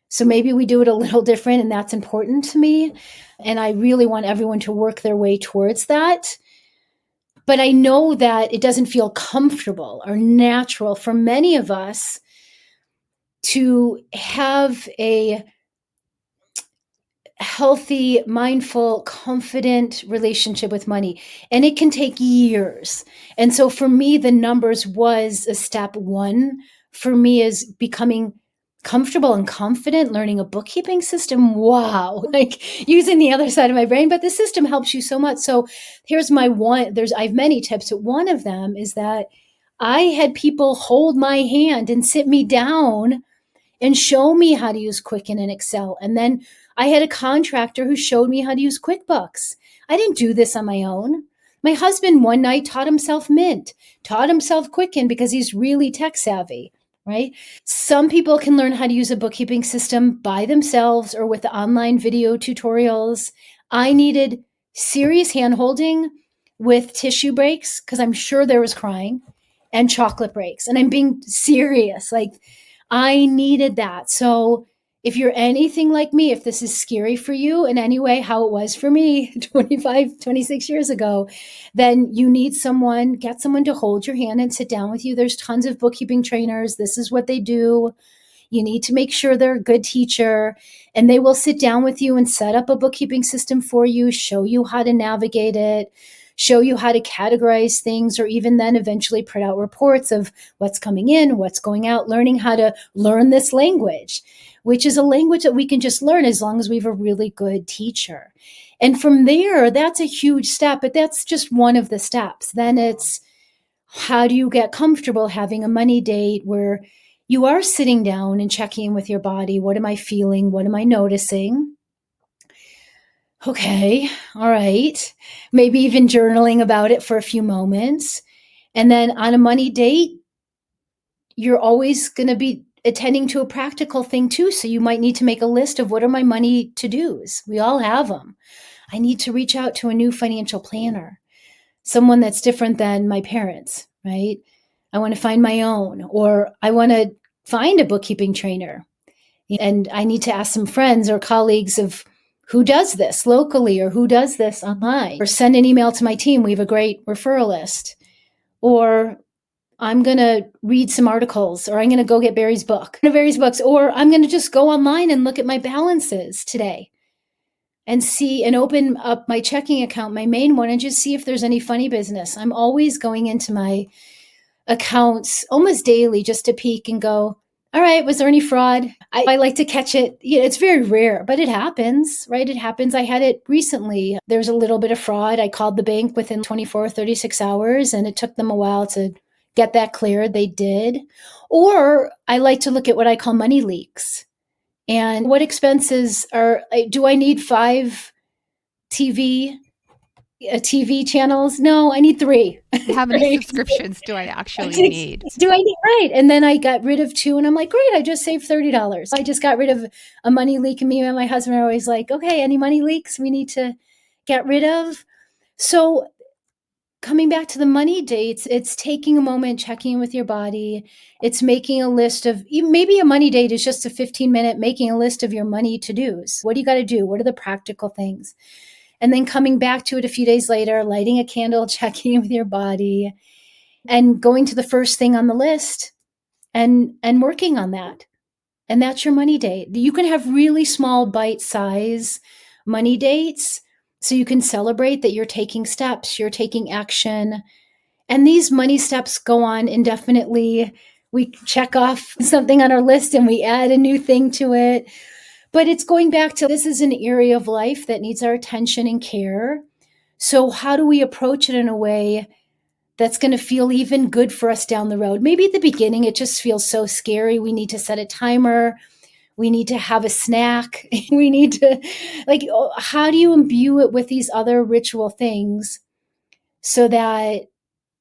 So maybe we do it a little different, and that's important to me. And I really want everyone to work their way towards that. But I know that it doesn't feel comfortable or natural for many of us to have a healthy, mindful, confident relationship with money. And it can take years. And so for me, the numbers was a step one for me, is becoming comfortable and confident, learning a bookkeeping system. Wow. Like using the other side of my brain, but the system helps you so much. So here's my one, I have many tips, but one of them is that I had people hold my hand and sit me down and show me how to use Quicken and Excel. And then I had a contractor who showed me how to use QuickBooks. I didn't do this on my own. My husband one night taught himself Mint, taught himself Quicken because he's really tech savvy, right? Some people can learn how to use a bookkeeping system by themselves or with the online video tutorials. I needed serious handholding with tissue breaks, because I'm sure there was crying, and chocolate breaks. And I'm being serious. Like, I needed that. So if you're anything like me, if this is scary for you in any way, how it was for me 25, 26 years ago, then you need someone, get someone to hold your hand and sit down with you. There's tons of bookkeeping trainers. This is what they do. You need to make sure they're a good teacher, and they will sit down with you and set up a bookkeeping system for you, show you how to navigate it, show you how to categorize things, or even then eventually print out reports of what's coming in, what's going out, learning how to learn this language, which is a language that we can just learn as long as we have a really good teacher. And from there, that's a huge step, but that's just one of the steps. Then it's, how do you get comfortable having a money date where you are sitting down and checking in with your body? What am I feeling? What am I noticing? Okay, all right. Maybe even journaling about it for a few moments. And then on a money date, you're always going to be attending to a practical thing too. So you might need to make a list of, what are my money to-dos? We all have them. I need to reach out to a new financial planner, someone that's different than my parents, right? I want to find my own, or I want to find a bookkeeping trainer. And I need to ask some friends or colleagues of who does this locally or who does this online, or send an email to my team. We have a great referral list. Or I'm going to read some articles, or I'm going to go get Bari's books, or I'm going to just go online and look at my balances today and see and open up my checking account, my main one, and just see if there's any funny business. I'm always going into my accounts almost daily just to peek and go, all right, was there any fraud? I like to catch it. It's very rare, but it happens, right? It happens. I had it recently. There's a little bit of fraud. I called the bank within 24, 36 hours, and it took them a while to get that cleared. They did. Or I like to look at what I call money leaks. And what expenses do I need 5 TV TV channels? No, I need 3. How many Right? subscriptions do I actually need? Do I need, right? And then I got rid of 2, and I'm like, great, I just saved $30. I just got rid of a money leak, and me and my husband are always like, okay, any money leaks we need to get rid of? So coming back to the money dates, it's taking a moment, checking in with your body. It's making a list of, maybe a money date is just a 15-minute making a list of your money to-dos. What do you got to do? What are the practical things? And then coming back to it a few days later, lighting a candle, checking in with your body, and going to the first thing on the list and working on that. And that's your money date. You can have really small bite size money dates so you can celebrate that you're taking steps, you're taking action. And these money steps go on indefinitely. We check off something on our list and we add a new thing to it. But it's going back to, this is an area of life that needs our attention and care. So how do we approach it in a way that's going to feel even good for us down the road? Maybe at the beginning, it just feels so scary. We need to set a timer. We need to have a snack. We need to, like, how do you imbue it with these other ritual things so that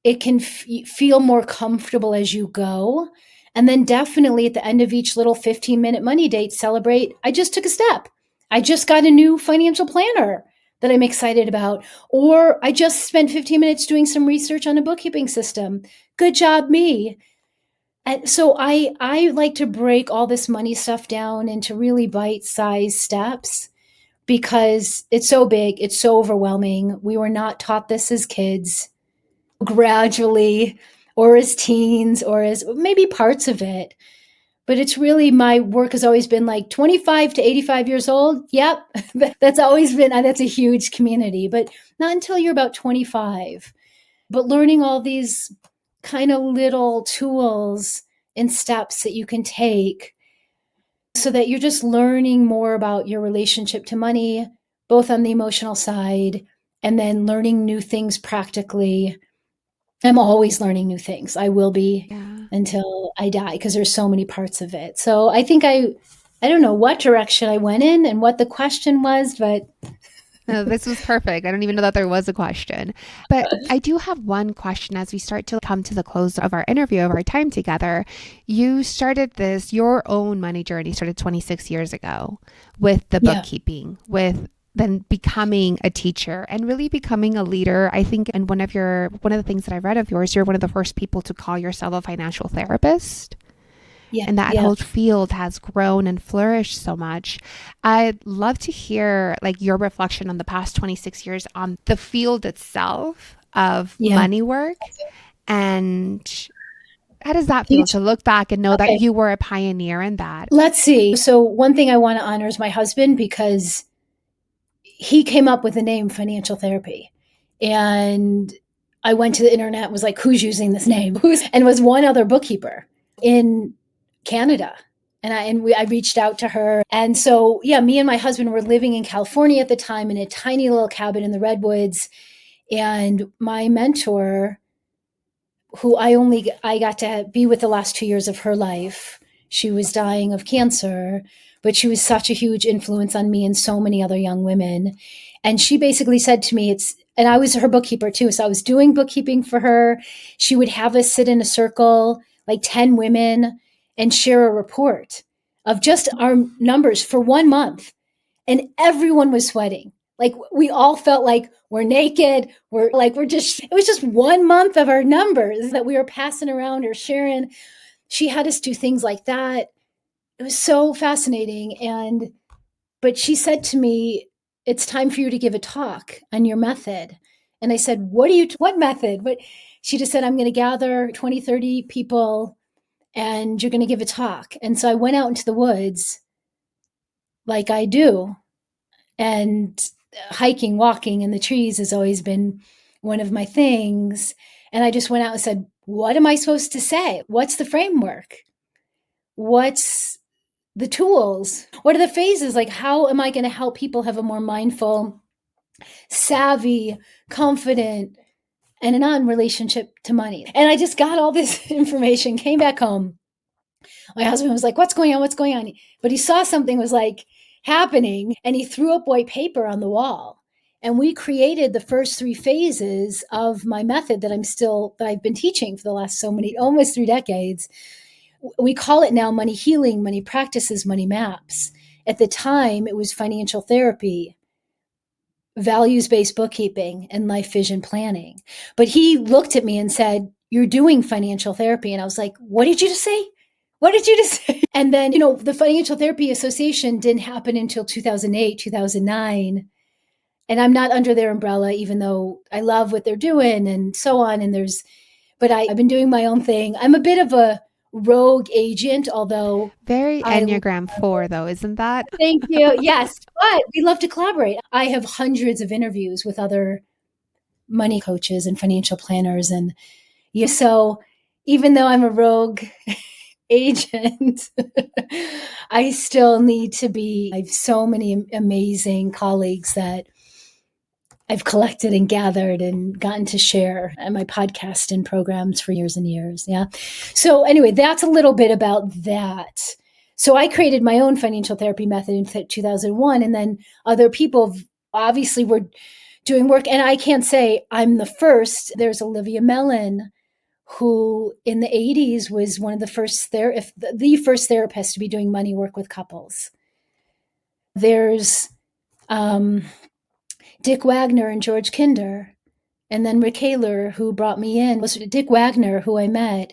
it can feel more comfortable as you go? And then definitely at the end of each little 15-minute money date, celebrate, I just took a step. I just got a new financial planner that I'm excited about. Or I just spent 15 minutes doing some research on a bookkeeping system. Good job, me. And so I like to break all this money stuff down into really bite-sized steps because it's so big, it's so overwhelming. We were not taught this as kids. Gradually, or as teens, or as maybe parts of it. But it's really, my work has always been like 25 to 85 years old. Yep. That's always been, that's a huge community, but not until you're about 25. But learning all these kind of little tools and steps that you can take so that you're just learning more about your relationship to money, both on the emotional side and then learning new things practically. I'm always learning new things. I will be until I die because there's so many parts of it. So I think I don't know what direction I went in and what the question was, but No, this was perfect. I don't even know that there was a question. But I do have one question as we start to come to the close of our interview, of our time together. You started your own money journey started 26 years ago with the bookkeeping, with then becoming a teacher and really becoming a leader. I think, and one of the things that I read of yours, you're one of the first people to call yourself a financial therapist. And that whole field has grown and flourished so much. I'd love to hear like your reflection on the past 26 years on the field itself of money work. And how does that feel to look back and know that you were a pioneer in that? Let's see. So one thing I want to honor is my husband because he came up with the name financial therapy. And I went to the internet and was like, who's using this name? And was one other bookkeeper in Canada. And I reached out to her. And so, me and my husband were living in California at the time in a tiny little cabin in the Redwoods. And my mentor, who I got to be with the last 2 years of her life, she was dying of cancer, but she was such a huge influence on me and so many other young women. And she basically said to me, and I was her bookkeeper too. So I was doing bookkeeping for her. She would have us sit in a circle, like 10 women, and share a report of just our numbers for 1 month. And everyone was sweating. Like we all felt like we're naked. It was just 1 month of our numbers that we were passing around or sharing. she had us do things like that. It was so fascinating. But she said to me, it's time for you to give a talk on your method. And I said, what method? But she just said, I'm going to gather 20, 30 people and you're going to give a talk. And so I went out into the woods like I do. And hiking, walking in the trees has always been one of my things. And I just went out and said, what am I supposed to say? What's the framework? What's the tools? What are the phases? Like, how am I going to help people have a more mindful, savvy, confident, and an on relationship to money? And I just got all this information, came back home. My husband was like, what's going on? What's going on? But he saw something was like happening and he threw up white paper on the wall. And we created the first 3 phases of my method that I've been teaching for the last almost 3 decades. We call it now money healing, money practices, money maps. At the time, it was financial therapy, values-based bookkeeping, and life vision planning. But he looked at me and said, you're doing financial therapy. And I was like, what did you just say? What did you just say? And then, the Financial Therapy Association didn't happen until 2008, 2009. And I'm not under their umbrella, even though I love what they're doing and so on. But I've been doing my own thing. I'm a bit of a rogue agent, although Very I Enneagram 4, though, isn't that? thank you. Yes, but we love to collaborate. I have hundreds of interviews with other money coaches and financial planners. And so even though I'm a rogue agent, I still need to be. I have so many amazing colleagues that I've collected and gathered and gotten to share on my podcast and programs for years and years. Yeah. So anyway, that's a little bit about that. So I created my own financial therapy method in 2001, and then other people obviously were doing work. And I can't say I'm the first. There's Olivia Mellon, who in the 80s was one of the first the first therapist to be doing money work with couples. There's Dick Wagner and George Kinder. And then Rick Haler, who brought me in, was Dick Wagner, who I met.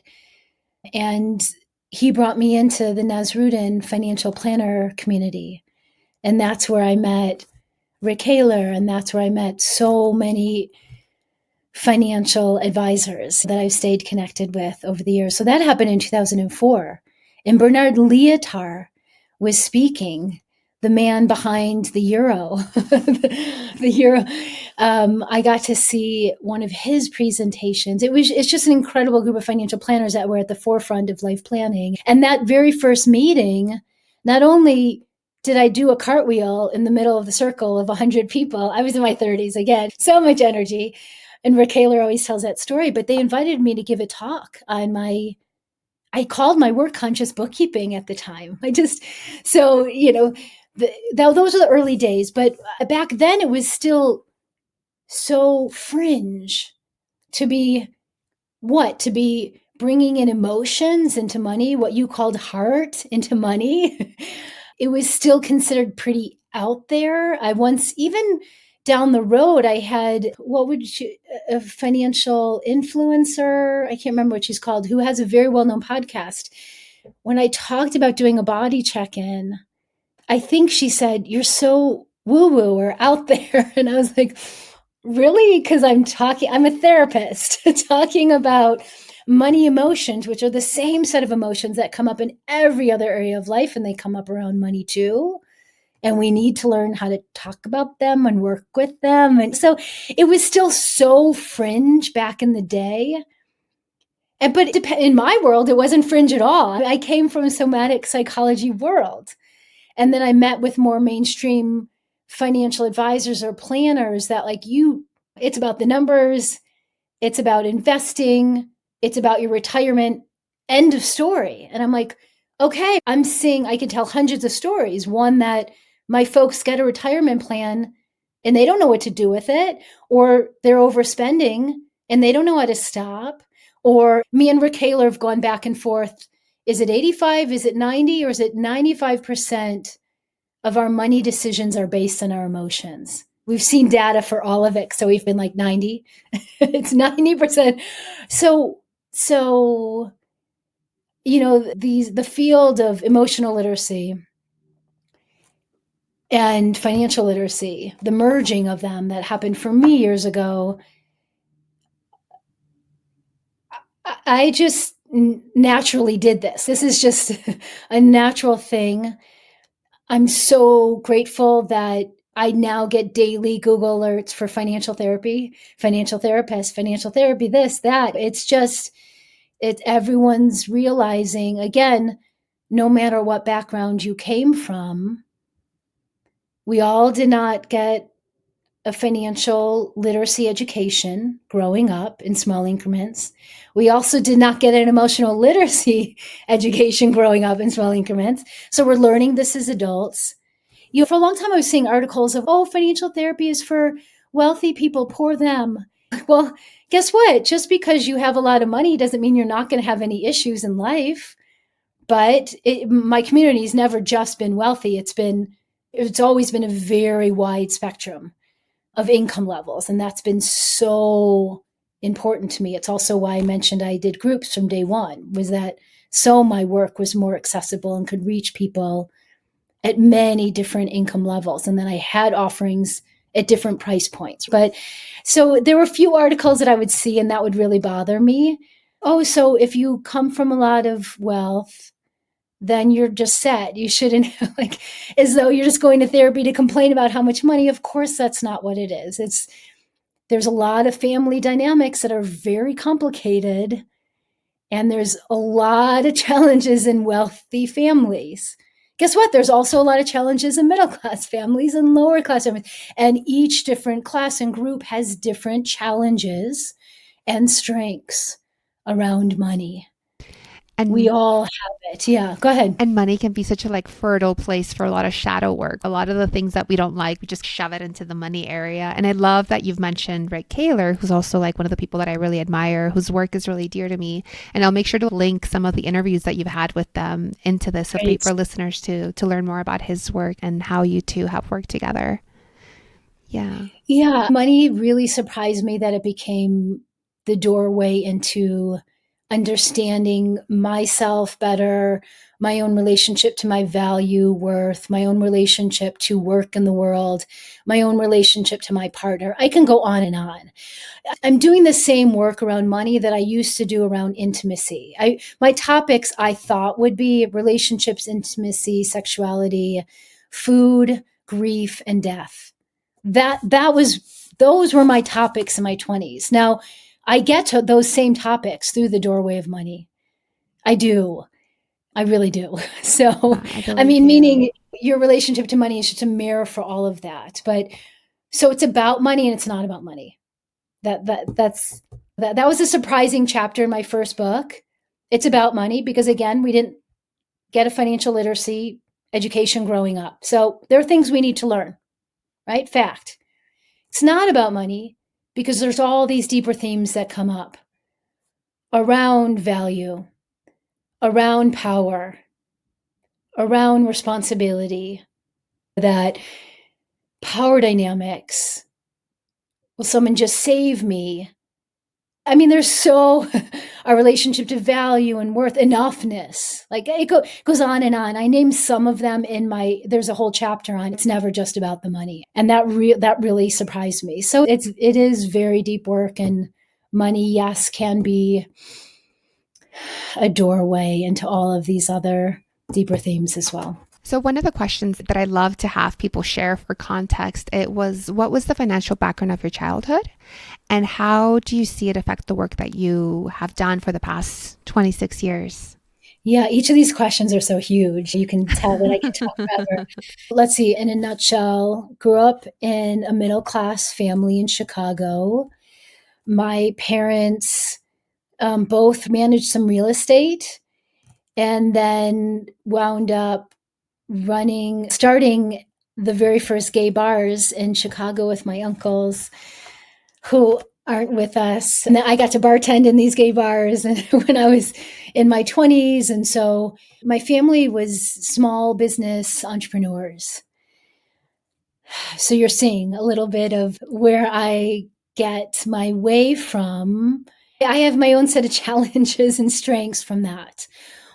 And he brought me into the Nasruddin financial planner community. And that's where I met Rick Haler. And that's where I met so many financial advisors that I've stayed connected with over the years. So that happened in 2004. And Bernard Lietaer was speaking, the man behind the euro. the euro. I got to see one of his presentations. It's just an incredible group of financial planners that were at the forefront of life planning. And that very first meeting, not only did I do a cartwheel in the middle of the circle of 100 people, I was in my 30s again, so much energy. And Rick Haler always tells that story, but they invited me to give a talk on I called my work conscious bookkeeping at the time. Those are the early days, but back then it was still so fringe to be bringing in emotions into money, what you called heart into money. It was still considered pretty out there. I once, even down the road, I had, a financial influencer, I can't remember what she's called, who has a very well-known podcast. When I talked about doing a body check-in, I think she said, you're so woo-woo or out there. And I was like, really? Because I'm a therapist talking about money emotions, which are the same set of emotions that come up in every other area of life, and they come up around money too. And we need to learn how to talk about them and work with them. And so it was still so fringe back in the day. But in my world, it wasn't fringe at all. I came from a somatic psychology world. And then I met with more mainstream financial advisors or planners that it's about the numbers, it's about investing, it's about your retirement, end of story. And I'm like, okay, I can tell hundreds of stories. One that my folks get a retirement plan and they don't know what to do with it, or they're overspending and they don't know how to stop. Or me and Rick Haler have gone back and forth. Is it 85? Is it 90? Or is it 95% of our money decisions are based on our emotions? We've seen data for all of it. So we've been like 90. It's 90%. So the field of emotional literacy and financial literacy, the merging of them that happened for me years ago, I just naturally did this. This is just a natural thing. I'm so grateful that I now get daily Google alerts for financial therapy, financial therapist, financial therapy, this, that. Everyone's realizing, again, no matter what background you came from, we all did not get a financial literacy education growing up in small increments. We also did not get an emotional literacy education growing up in small increments. So we're learning this as adults. For a long time, I was seeing articles of, oh, financial therapy is for wealthy people, poor them. Well, guess what? Just because you have a lot of money doesn't mean you're not going to have any issues in life. But my community's never just been wealthy. It's always been a very wide spectrum of income levels. And that's been so important to me. It's also why I mentioned I did groups from day one, was that so my work was more accessible and could reach people at many different income levels. And then I had offerings at different price points. But so there were a few articles that I would see and that would really bother me. Oh, so if you come from a lot of wealth, then you're just set. You shouldn't like as though you're just going to therapy to complain about how much money. Of course, that's not what it is. There's a lot of family dynamics that are very complicated, and there's a lot of challenges in wealthy families. Guess what? There's also a lot of challenges in middle class families and lower class families. And each different class and group has different challenges and strengths around money. We And all have it. Yeah, go ahead. and money can be such a like fertile place for a lot of shadow work. A lot of the things that we don't like, we just shove it into the money area. And I love that you've mentioned Rick Kaler, who's also like one of the people that I really admire, whose work is really dear to me. And I'll make sure to link some of the interviews that you've had with them into this Great. for listeners to learn more about his work and how you two have worked together. Yeah. Yeah, money really surprised me that it became the doorway into understanding myself better, my own relationship to my value, worth, my own relationship to work in the world, my own relationship to my partner. I can go on and on. I'm doing the same work around money that I used to do around intimacy. My topics I thought would be relationships, intimacy, sexuality, food, grief, and death. Those were my topics in my 20s. Now, I get to those same topics through the doorway of money. I do. I really do. So, I I believe mean, you. meaning your relationship to money is just a mirror for all of that. But so it's about money and it's not about money. That was a surprising chapter in my first book. It's about money because again, we didn't get a financial literacy education growing up. So there are things we need to learn, right? Fact. It's not about money because there's all these deeper themes that come up around value, around power, around responsibility, that power dynamics. Will someone just save me? I mean, there's so our relationship to value and worth, enoughness. Like goes on and on. I named some of them there's a whole chapter on it's never just about the money. And that really surprised me. So it is very deep work, and money, yes, can be a doorway into all of these other deeper themes as well. So one of the questions that I love to have people share for context, it was, what was the financial background of your childhood? And how do you see it affect the work that you have done for the past 26 years? Yeah, each of these questions are so huge. You can tell that I can talk forever. Let's see, in a nutshell, grew up in a middle class family in Chicago. My parents both managed some real estate and then wound up starting the very first gay bars in Chicago with my uncles who aren't with us. And then I got to bartend in these gay bars and when I was in my 20s. And so my family was small business entrepreneurs. So you're seeing a little bit of where I get my way from. I have my own set of challenges and strengths from that.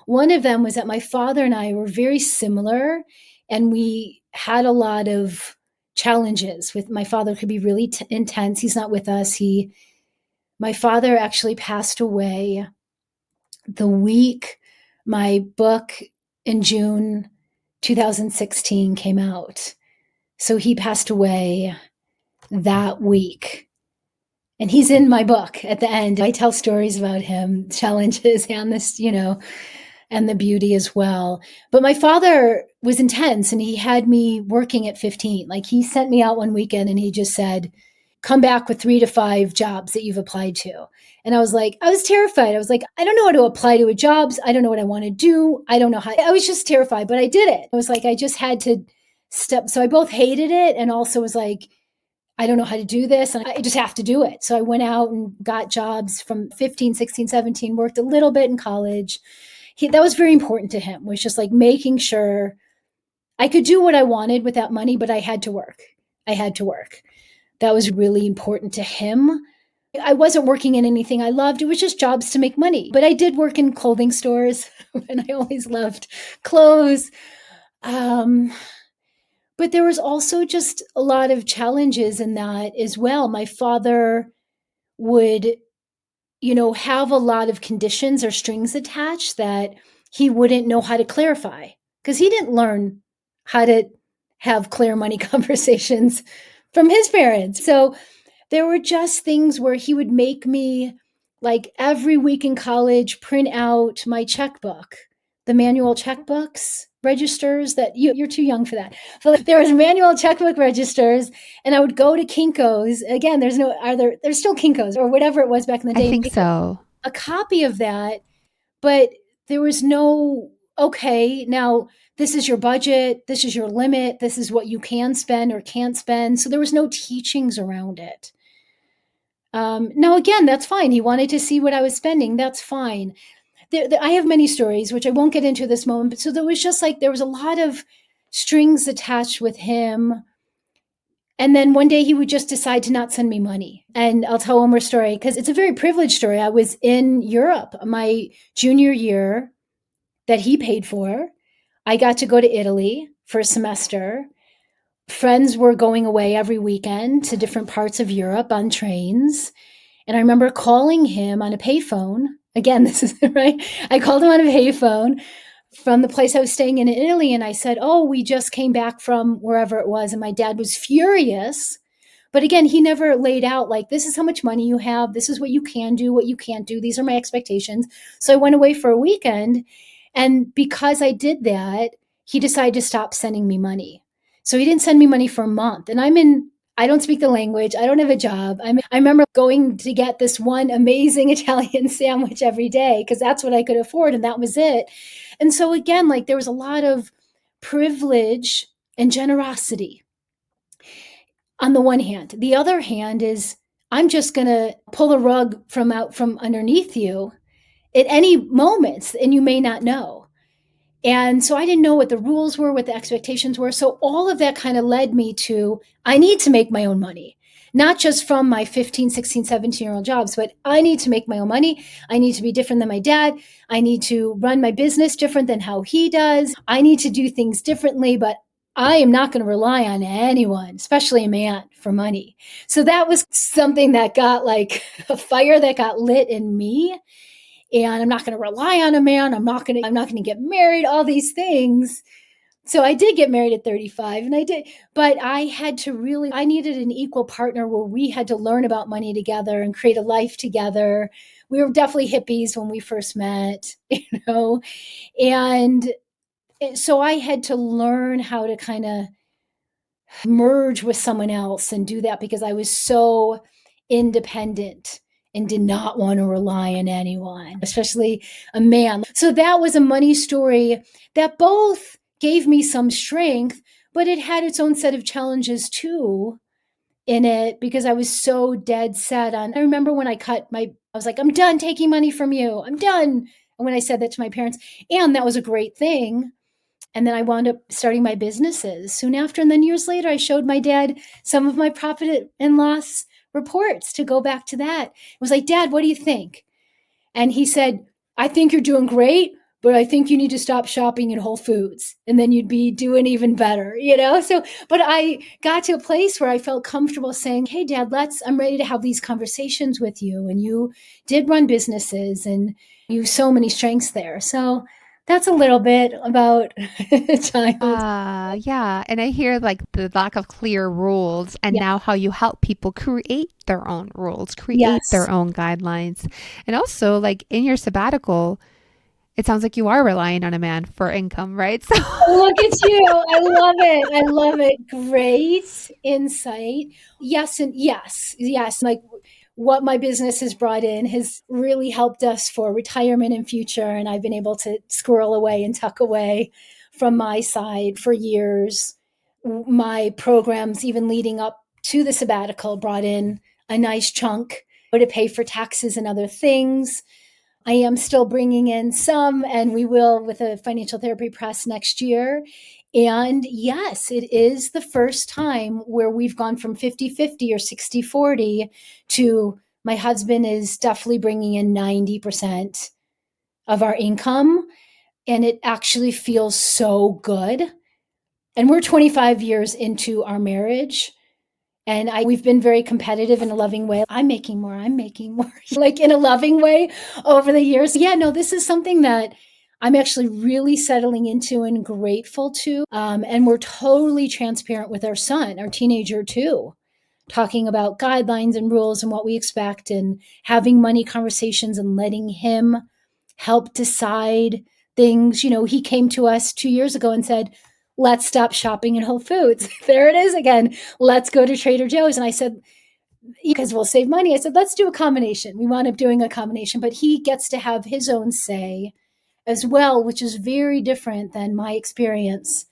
One of them was that my father and I were very similar, and we had a lot of challenges. With my father could be really intense. He's not with us. My father actually passed away the week my book in June 2016 came out. So he passed away that week. And he's in my book at the end. I tell stories about him, challenges, and this, and the beauty as well. But my father was intense, and he had me working at 15. Like, he sent me out one weekend and he just said, come back with 3 to 5 jobs that you've applied to. And I was terrified. I was like, I don't know how to apply to a jobs. I don't know what I want to do. I don't know how. I was just terrified, but I did it. I was like, I just had to step. So I both hated it and also was like, I don't know how to do this, and I just have to do it. So I went out and got jobs from 15, 16, 17, worked a little bit in college. That was very important to him, was just like making sure I could do what I wanted without money, but I had to work. I had to work. That was really important to him. I wasn't working in anything I loved. It was just jobs to make money. But I did work in clothing stores, and I always loved clothes. But there was also just a lot of challenges in that as well. My father would, have a lot of conditions or strings attached that he wouldn't know how to clarify, because he didn't learn how to have clear money conversations from his parents. So there were just things where he would make me, like, every week in college, print out my checkbook, the manual checkbooks registers that you're too young for that. But there was manual checkbook registers, and I would go to Kinko's. Again, there's still Kinko's or whatever it was back in the day. I think so. A copy of that, but there was no, okay, now this is your budget, this is your limit, this is what you can spend or can't spend. So there was no teachings around it. Now, again, that's fine. He wanted to see what I was spending. That's fine. I have many stories, which I won't get into this moment. But so there was just like, there was a lot of strings attached with him. And then one day he would just decide to not send me money. And I'll tell one more story, because it's a very privileged story. I was in Europe my junior year that he paid for. I got to go to Italy for a semester. Friends were going away every weekend to different parts of Europe on trains. And I remember calling him on a payphone. Again, this is right. I called him on a payphone from the place I was staying in Italy. And I said, oh, we just came back from wherever it was. And my dad was furious. But again, he never laid out, like, this is how much money you have. This is what you can do, what you can't do. These are my expectations. So I went away for a weekend. And because I did that, he decided to stop sending me money. So he didn't send me money for a month. And I don't speak the language. I don't have a job. I remember going to get this one amazing Italian sandwich every day, because that's what I could afford, and that was it. And so again, like, there was a lot of privilege and generosity on the one hand. The other hand is, I'm just going to pull the rug from underneath you at any moment, and you may not know. And so I didn't know what the rules were, what the expectations were. So all of that kind of led me to, I need to make my own money, not just from my 15, 16, 17-year-old jobs, but I need to make my own money. I need to be different than my dad. I need to run my business different than how he does. I need to do things differently, but I am not going to rely on anyone, especially a man, for money. So that was something that got, like, a fire that got lit in me. And I'm not going to rely on a man. I'm not going to get married, all these things. So I did get married at 35, and I did, but I needed an equal partner where we had to learn about money together and create a life together. We were definitely hippies when we first met, and so I had to learn how to kind of merge with someone else and do that, because I was so independent and did not want to rely on anyone, especially a man. So that was a money story that both gave me some strength, but it had its own set of challenges too in it, because I was so dead set on. I remember when I was like, I'm done taking money from you. I'm done. And when I said that to my parents, and that was a great thing. And then I wound up starting my businesses soon after. And then years later, I showed my dad some of my profit and loss reports to go back to that. I was like, Dad, what do you think? And he said, I think you're doing great, but I think you need to stop shopping in Whole Foods and then you'd be doing even better, you know? So, but I got to a place where I felt comfortable saying, hey, Dad, I'm ready to have these conversations with you. And you did run businesses and you have so many strengths there. So that's a little bit about childhood. Yeah. And I hear like the lack of clear rules and Yeah. now how you help people create their own rules, create Yes. their own guidelines. And also, like in your sabbatical, it sounds like you are relying on a man for income, right? So, Look at you. I love it. I love it. Great insight. Yes, and yes, yes. Like what my business has brought in has really helped us for retirement and future. And I've been able to squirrel away and tuck away from my side for years. My programs, even leading up to the sabbatical, brought in a nice chunk to pay for taxes and other things. I am still bringing in some, and we will with a financial therapy press next year. And yes, it is the first time where we've gone from 50-50 or 60-40 to my husband is definitely bringing in 90% of our income. And it actually feels so good. And we're 25 years into our marriage. And we've been very competitive in a loving way. I'm making more, like in a loving way over the years. Yeah, no, this is something that I'm actually really settling into and grateful to. And we're totally transparent with our son, our teenager too, talking about guidelines and rules and what we expect and having money conversations and letting him help decide things. You know, he came to us 2 years ago and said, let's stop shopping at Whole Foods. There it is again. Let's go to Trader Joe's. And I said, because we'll save money. I said, let's do a combination. We wound up doing a combination, but he gets to have his own say as well, which is very different than my experience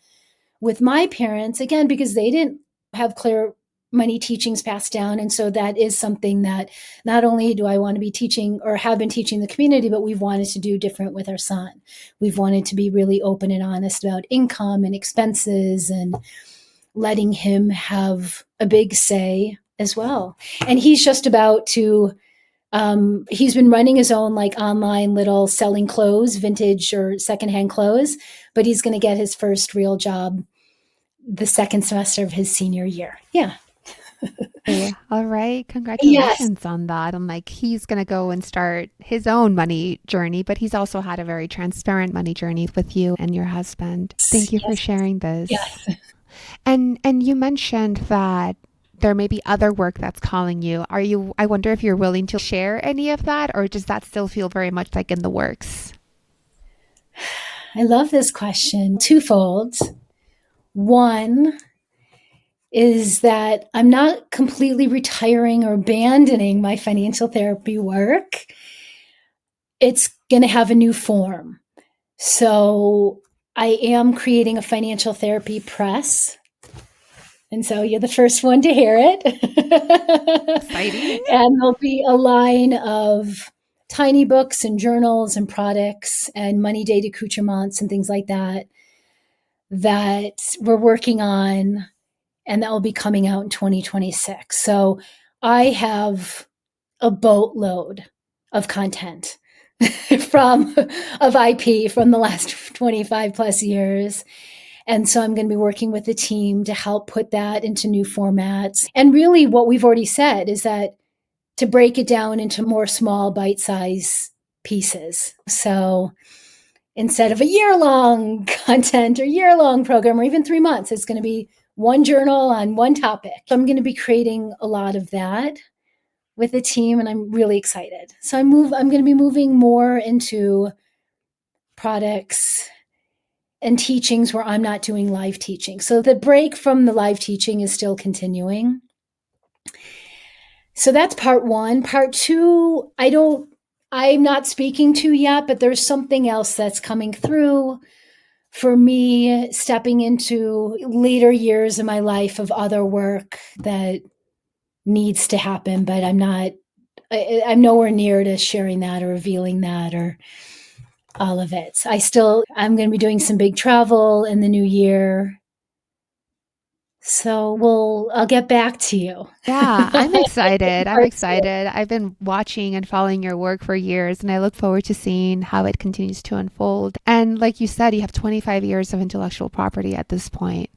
with my parents, again, because they didn't have clear money teachings passed down. And so that is something that not only do I want to be teaching or have been teaching the community, but we've wanted to do different with our son. We've wanted to be really open and honest about income and expenses and letting him have a big say as well. And he's just about to he's been running his own like online little selling clothes, vintage or secondhand clothes, but he's going to get his first real job the second semester of his senior year. Yeah. hey, all right. Yes. Congratulations on that. I'm like, he's going to go and start his own money journey, but he's also had a very transparent money journey with you and your husband. Thank you for Yes. sharing this. Yes. And you mentioned that there may be other work that's calling you. I wonder if you're willing to share any of that, or does that still feel very much like in the works? I love this question. Twofold. One is that I'm not completely retiring or abandoning my financial therapy work. It's going to have a new form. So I am creating a financial therapy press. And so you're the first one to hear it. Exciting. And there'll be a line of tiny books and journals and products and money date accoutrements and things like that that we're working on, and that will be coming out in 2026. So I have a boatload of content from of IP from the last 25 plus years. And so I'm going to be working with the team to help put that into new formats. And really what we've already said is that to break it down into more small bite-size pieces. So instead of a year-long content or year-long program or even 3 months, it's going to be one journal on one topic. So I'm going to be creating a lot of that with the team, and I'm really excited. So I'm going to be moving more into products and teachings where I'm not doing live teaching. So the break from the live teaching is still continuing. So that's part one. Part two, I'm not speaking to yet, but there's something else that's coming through for me, stepping into later years of my life of other work that needs to happen, but I'm nowhere near to sharing that or revealing that or all of it. I'm going to be doing some big travel in the new year. So I'll get back to you. Yeah, I'm excited. I'm Part two. excited. I've been watching and following your work for years, and I look forward to seeing how it continues to unfold. And like you said, you have 25 years of intellectual property at this point,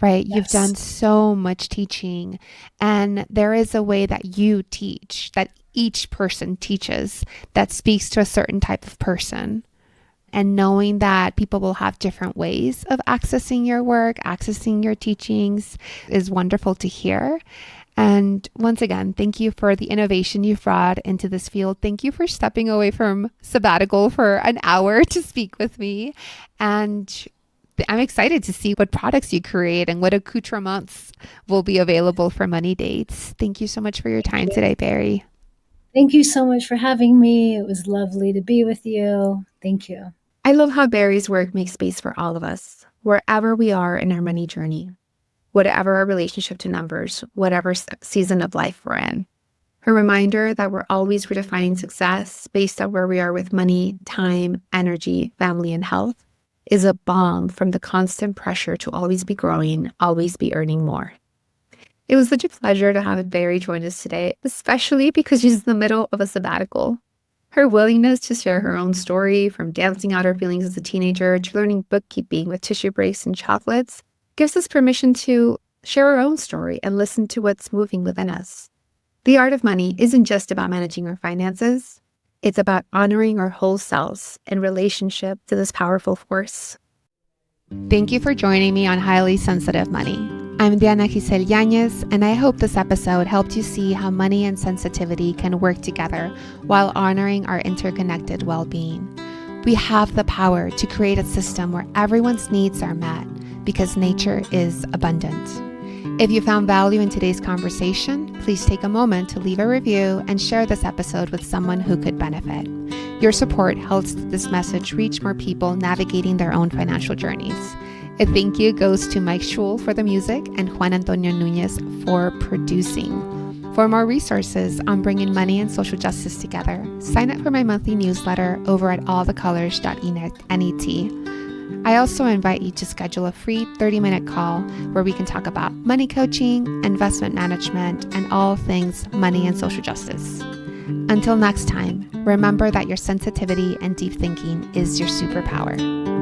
right? You've done Yes. so much teaching, and there is a way that you teach, that each person teaches, that speaks to a certain type of person. And knowing that people will have different ways of accessing your work, accessing your teachings is wonderful to hear. And once again, thank you for the innovation you've brought into this field. Thank you for stepping away from Sabbatical for an hour to speak with me. And I'm excited to see what products you create and what accoutrements will be available for money dates. Thank you so much for your Thank time you. today, Barry. Thank you so much for having me. It was lovely to be with you. Thank you. I love how Barry's work makes space for all of us, wherever we are in our money journey, whatever our relationship to numbers, whatever season of life we're in. A reminder that we're always redefining success based on where we are with money, time, energy, family, and health is a balm from the constant pressure to always be growing, always be earning more. It was such a pleasure to have Barry join us today, especially because she's in the middle of a sabbatical. Her willingness to share her own story, from dancing out her feelings as a teenager to learning bookkeeping with tissue breaks and chocolates, gives us permission to share our own story and listen to what's moving within us. The art of money isn't just about managing our finances. It's about honoring our whole selves in relationship to this powerful force. Thank you for joining me on Highly Sensitive Money. I'm Diana Giselle Yanez, and I hope this episode helped you see how money and sensitivity can work together while honoring our interconnected well-being. We have the power to create a system where everyone's needs are met because nature is abundant. If you found value in today's conversation, please take a moment to leave a review and share this episode with someone who could benefit. Your support helps this message reach more people navigating their own financial journeys. A thank you goes to Mike Schul for the music and Juan Antonio Nunez for producing. For more resources on bringing money and social justice together, sign up for my monthly newsletter over at allthecolors.net. I also invite you to schedule a free 30-minute call where we can talk about money coaching, investment management, and all things money and social justice. Until next time, remember that your sensitivity and deep thinking is your superpower.